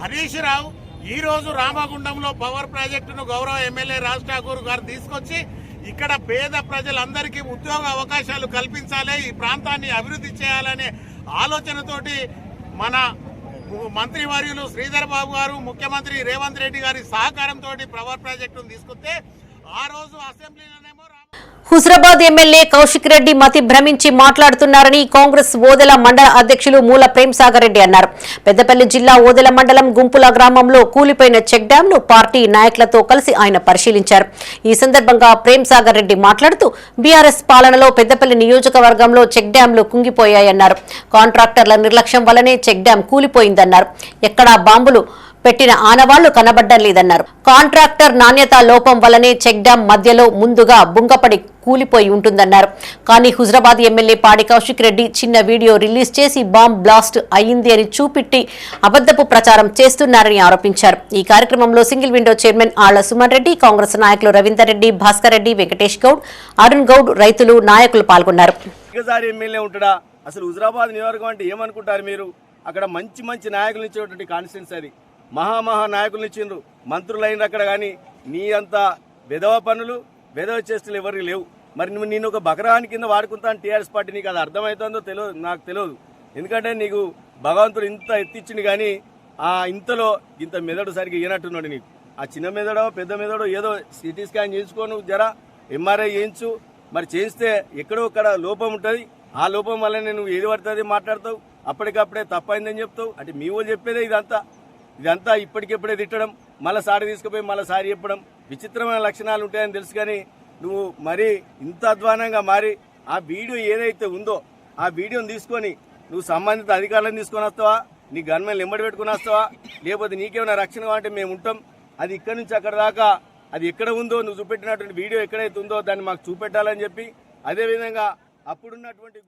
P: హరీష్ రావు ఈ రోజు రామగుండంలో పవర్ ప్రాజెక్టును గౌరవ ఎమ్మెల్యే రాజ్ ఠాకూర్ గారు తీసుకొచ్చి ఇక్కడ పేద ప్రజలందరికీ ఉద్యోగ అవకాశాలు కల్పించాలి, ఈ ప్రాంతాన్ని అభివృద్ధి చేయాలనే ఆలోచనతోటి మన మంత్రివర్యులు శ్రీధర్ బాబు గారు, ముఖ్యమంత్రి రేవంత్ రెడ్డి గారి సహకారంతో పవర్ ప్రాజెక్టును తీసుకొస్తే ఆ రోజు అసెంబ్లీలోనేమో
A: హుజరాబాద్ ఎమ్మెల్యే కౌశిక్ రెడ్డి మతి భ్రమించి మాట్లాడుతున్నారని కాంగ్రెస్ ఓదెల మండల అధ్యక్షులు మూల ప్రేమ్సాగర్ రెడ్డి అన్నారు. పెద్దపల్లి జిల్లా ఓదెల మండలం గుంపుల గ్రామంలో కూలిపోయిన చెక్ డ్యాంను పార్టీ నాయకులతో కలిసి ఆయన పరిశీలించారు. ఈ సందర్భంగా ప్రేమ్సాగర్ రెడ్డి మాట్లాడుతూ బీఆర్ఎస్ పాలనలో పెద్దపల్లి నియోజకవర్గంలో చెక్ డ్యాంలు కుంగిపోయాయన్నారు. కాంట్రాక్టర్ల నిర్లక్ష్యం వల్లనే చెక్ డ్యాం కూలిపోయిందన్నారు. ఎక్కడా బాంబులు పెట్టిన ఆనవాళ్లు కనబడ్డం లేదన్నారు. కాంట్రాక్టర్ నాణ్యత లోపం వల్లనే చెక్ డ్యాం మధ్యలో ముందుగా బుంగపడి కూలిపోయి ఉంటుందన్నారు. కానీ హుజరాబాద్ ఎమ్మెల్యే పాడి కౌశిక్ రెడ్డి చిన్న వీడియో రిలీజ్ చేసి బాంబ్ బ్లాస్ట్ అయింది అని చూపెట్టి అబద్దపు ప్రచారం చేస్తున్నారని ఆరోపించారు. ఈ కార్యక్రమంలో సింగిల్ విండో చైర్మన్ ఆళ్ల సుమన్ రెడ్డి, కాంగ్రెస్ నాయకులు రవీందర్ రెడ్డి, భాస్కర్ రెడ్డి, వెంకటేష్ గౌడ్, అరుణ్ గౌడ్, రైతులు, నాయకులు పాల్గొన్నారు.
Q: ఎమ్మెల్యే ఉంటాడా? అసలు హుజరాబాద్ నియోజకవర్గం అంటే ఏమనుకుంటారు మీరు? అక్కడ మంచి మంచి నాయకులు ఇచ్చేటువంటి కాన్స్టిట్యున్సీ అది. మహా నాయకులు ఇచ్చిండ్రు, మంత్రులు అయిన అక్కడ. కానీ నీ అంత విధవ పనులు, విధవ చేష్టలు ఎవరికి లేవు. మరి నువ్వు నేను ఒక బకరాని కింద వాడుకుంటాను టీఆర్ఎస్ పార్టీ. నీకు అది అర్థమవుతుందో తెలియదు, నాకు తెలియదు. ఎందుకంటే నీకు భగవంతుడు ఇంత ఎత్తిచ్చింది, కానీ ఆ ఇంతలో ఇంత మెదడు సరిగ్గా ఇయ్యనట్టున్నాడు నీకు. ఆ చిన్న మెదడో పెద్ద మెదడో ఏదో సిటీ స్కాన్ చేయించుకోను, జరా ఎంఆర్ఐ చేయించు. మరి చేయిస్తే ఎక్కడో అక్కడ లోపం ఉంటుంది. ఆ లోపం వల్లనే నువ్వు ఏది పడుతుంది మాట్లాడతావు, అప్పటికప్పుడే తప్పైందని చెప్తావు. అంటే మీ వాళ్ళు చెప్పేదే ఇదంతా ఇప్పటికిప్పుడే తిట్టడం, మళ్ళీ సారి తీసుకుపోయి మళ్ళీ సారి చెప్పడం, విచిత్రమైన లక్షణాలు ఉంటాయని తెలుసు. కానీ నువ్వు మరీ ఇంత అధ్వానంగా మారి ఆ వీడియో ఏదైతే ఉందో ఆ వీడియోని తీసుకొని నువ్వు సంబంధిత అధికారులను తీసుకొని వస్తావా, నీ గన్మెన్ ఎంబడి పెట్టుకుని వస్తావా, లేకపోతే నీకేమైనా రక్షణ అంటే మేము ఉంటాం. అది ఇక్కడి నుంచి అక్కడ దాకా అది ఎక్కడ ఉందో, నువ్వు చూపెట్టినటువంటి వీడియో ఎక్కడైతే ఉందో దాన్ని మాకు చూపెట్టాలని చెప్పి, అదేవిధంగా అప్పుడున్నటువంటి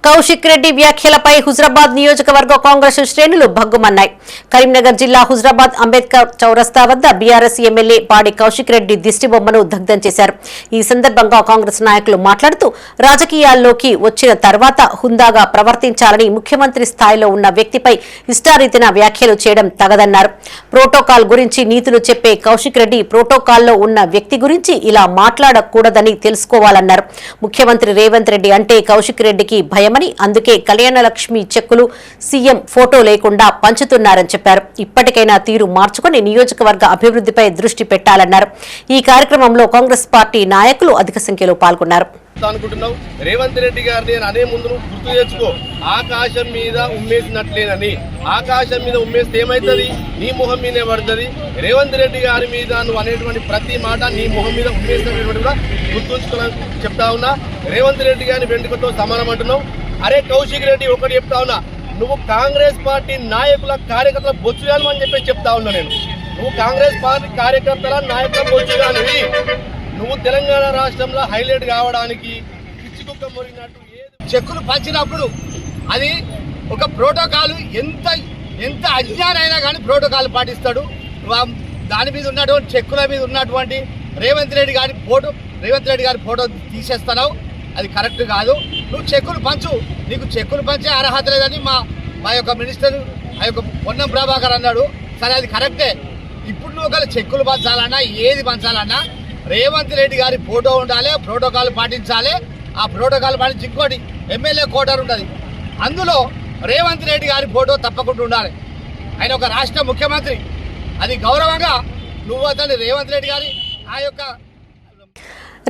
A: కౌశిక్ రెడ్డి వ్యాఖ్యలపై హుజరాబాద్ నియోజకవర్గ కాంగ్రెస్ శ్రేణులు భగ్గుమన్నాయి. కరీంనగర్ జిల్లా హుజరాబాద్ అంబేద్కర్ చౌరస్తా వద్ద బీఆర్ఎస్ ఎమ్మెల్యే పాడి కౌశిక్ రెడ్డి దిష్టిబొమ్మను దగ్ధం చేశారు. ఈ సందర్భంగా కాంగ్రెస్ నాయకులు మాట్లాడుతూ రాజకీయాల్లోకి వచ్చిన తర్వాత హుందాగా ప్రవర్తించాలని, ముఖ్యమంత్రి స్థాయిలో ఉన్న వ్యక్తిపై ఇష్టారీతిన వ్యాఖ్యలు చేయడం తగదన్నారు. ప్రోటోకాల్ గురించి నీతులు చెప్పే కౌశిక్ రెడ్డి ప్రోటోకాల్లో ఉన్న వ్యక్తి గురించి ఇలా మాట్లాడకూడదని తెలుసుకోవాలన్నారు. ముఖ్యమంత్రి రేవంత్ రెడ్డి అంటే కౌశిక్ రెడ్డికి భయమని, అందుకే కళ్యాణ లక్ష్మి చెక్కులు సీఎం ఫోటో లేకుండా పంచుతున్నారని చెప్పారు. ఇప్పటికైనా తీరు మార్చుకుని నియోజకవర్గ అభివృద్ధిపై దృష్టి పెట్టాలన్నారు. ఈ కార్యక్రమంలో కాంగ్రెస్ పార్టీ నాయకులు అధిక సంఖ్యలో పాల్గొన్నారు.
Q: అనుకుంటున్నావు రేవంత్ రెడ్డి గారిని అనే ముందు గుర్తు తెచ్చుకో, ఆకాశం మీద ఉమ్మేసినట్లేనని. ఆకాశం మీద ఉమ్మేస్తే ఏమవుతుంది? నీ మొహం మీదే పడుతుంది. రేవంత్ రెడ్డి గారి మీద నువ్వు అనేటువంటి ప్రతి మాట నీ మొహం మీద ఉమ్మేసినటువంటి కూడా గుర్తుంచుకోవాలని చెప్తా ఉన్నా. రేవంత్ రెడ్డి గారిని వెంట్రుకతో సమానం అంటున్నావు. అరే కౌశిక్ రెడ్డి, ఒకటి చెప్తా ఉన్నా, నువ్వు కాంగ్రెస్ పార్టీ నాయకుల కార్యకర్తల బొచ్చుగాను అని చెప్పి చెప్తా ఉన్నా నేను. నువ్వు కాంగ్రెస్ పార్టీ కార్యకర్తల నాయకుల బొచ్చుగానివి. నువ్వు తెలంగాణ రాష్ట్రంలో హైలైట్ కావడానికి పిచ్చి కుక్క మొరిగినట్టు చెక్కులు పంచినప్పుడు అది ఒక ప్రోటోకాల్, ఎంత అజ్ఞానైనా కానీ ప్రోటోకాల్ పాటిస్తాడు. దాని మీద ఉన్నటువంటి చెక్కుల మీద ఉన్నటువంటి రేవంత్ రెడ్డి గారి ఫోటో తీసేస్తున్నావు. అది కరెక్ట్ కాదు. నువ్వు చెక్కులు పంచు, నీకు చెక్కులు పంచే అర్హత లేదని మా యొక్క మినిస్టర్ ఆ యొక్క పొన్నం ప్రభాకర్ అన్నాడు. సరే, అది కరెక్టే. ఇప్పుడు నువ్వు ఒకవేళ చెక్కులు పంచాలన్నా ఏది పంచాలన్నా రేవంత్ రెడ్డి గారి ఫోటో ఉండాలి, ప్రోటోకాల్ పాటించాలి. ఆ ప్రోటోకాల్ పాటించి ఇంకోటి ఎమ్మెల్యే కోటర్ ఉంటుంది, అందులో రేవంత్ రెడ్డి గారి ఫోటో తప్పకుండా ఉండాలి. ఆయన ఒక రాష్ట్ర ముఖ్యమంత్రి, అది గౌరవంగా నువ్వు అతన్ని రేవంత్ రెడ్డి గారి ఆ యొక్క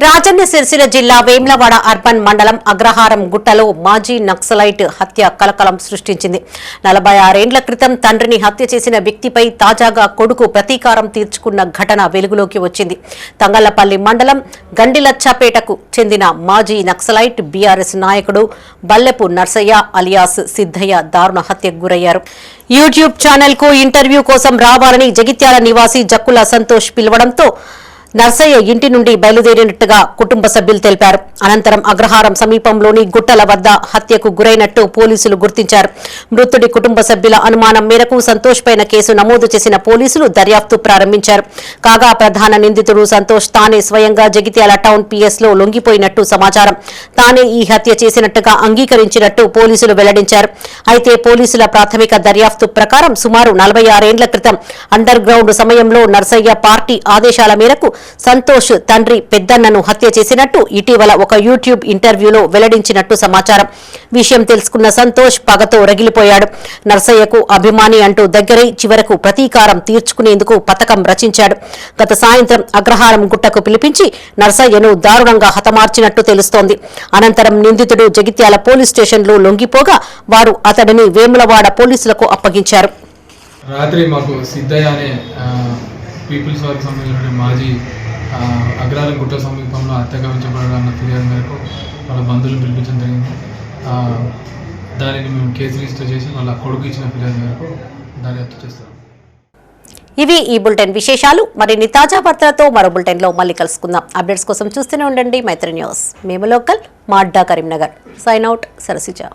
A: రాజన్న సిరిసిల్ల జిల్లా వేములవాడ అర్బన్ మండలం అగ్రహారం గుట్టలో మాజీ నక్సలైట్ హత్య కలకలం సృష్టించింది. 46 ఏండ్ల క్రితం తండ్రిని హత్య చేసిన వ్యక్తిపై తాజాగా కొడుకు ప్రతీకారం తీర్చుకున్న ఘటన వెలుగులోకి వచ్చింది. తంగళ్లపల్లి మండలం గండిలచ్చాపేటకు చెందిన మాజీ నక్సలైట్ బీఆర్ఎస్ నాయకుడు బల్లెపు నర్సయ్య అలియాస్ సిద్ధయ్య దారుణ హత్యకు గురయ్యారు. యూట్యూబ్ ఛానల్ కు ఇంటర్వ్యూ కోసం రావాలని జగిత్యాల నివాసి జక్కుల సంతోష్ పిలవడంతో నర్సయ్య ఇంటి నుండి బయలుదేరినట్టుగా కుటుంబ సభ్యులు తెలిపారు. అనంతరం అగ్రహారం సమీపంలోని గుట్టల వద్ద హత్యకు గురైనట్టు పోలీసులు గుర్తించారు. మృతుడి కుటుంబ సభ్యుల అనుమానం మేరకు సంతోష్ పైన కేసు నమోదు చేసిన పోలీసులు దర్యాప్తు ప్రారంభించారు. కాగా ప్రధాన నిందితుడు సంతోష్ తానే స్వయంగా జగిత్యాల టౌన్ పిఎస్ లో లొంగిపోయినట్టు సమాచారం. తానే ఈ హత్య చేసినట్టుగా అంగీకరించినట్టు పోలీసులు వెల్లడించారు. అయితే పోలీసుల ప్రాథమిక దర్యాప్తు ప్రకారం సుమారు 46 ఏండ్ల క్రితం అండర్ గ్రౌండ్ సమయంలో నర్సయ్య పార్టీ ఆదేశాల మేరకు సంతోష్ తండ్రి పెద్దన్నను హత్య చేసినట్టు ఇటీవల ఒక యూట్యూబ్ ఇంటర్వ్యూలో వెల్లడించినట్టు సమాచారం. విషయం తెలుసుకున్న సంతోష్ పగతో రగిలిపోయాడు. నర్సయ్యకు అభిమాని అంటూ దగ్గరై చివరకు ప్రతీకారం తీర్చుకునేందుకు పథకం రచించాడు. గత సాయంత్రం అగ్రహారం గుట్టకు పిలిపించి నర్సయ్యను దారుణంగా హతమార్చినట్టు తెలుస్తోంది. అనంతరం నిందితుడు జగిత్యాల పోలీస్ స్టేషన్లో లొంగిపోగా వారు అతడిని వేములవాడ పోలీసులకు అప్పగించారు.
R: రాత్రి మాకు సిద్ధయ్య అనే పీపుల్స్ వారికి సంబంధించిన మాజీ అగ్రహారం గుట్ట సమీపంలో హత్యాకావించబడాలన్న ఫిర్యాదు మేరకు వాళ్ళ బంధువులను పిలిపించడం జరిగింది. దానిని మేము కేసు రిజిస్టర్ చేసి వాళ్ళ కొడుకు ఇచ్చిన ఫిర్యాదు మేరకు దర్యాప్తు చేస్తాం.
A: ఇవి ఈ బులెటిన్ విశేషాలు. మరిన్ని తాజా వార్తలతో మరో బులెటిన్ లో మళ్ళీ కలుసుకుందాం. అప్డేట్స్ కోసం చూస్తూనే ఉండండి మైత్రి న్యూస్. మేము లోకల్, మా అడ్డా కరీంనగర్. Sign out, Sarasija.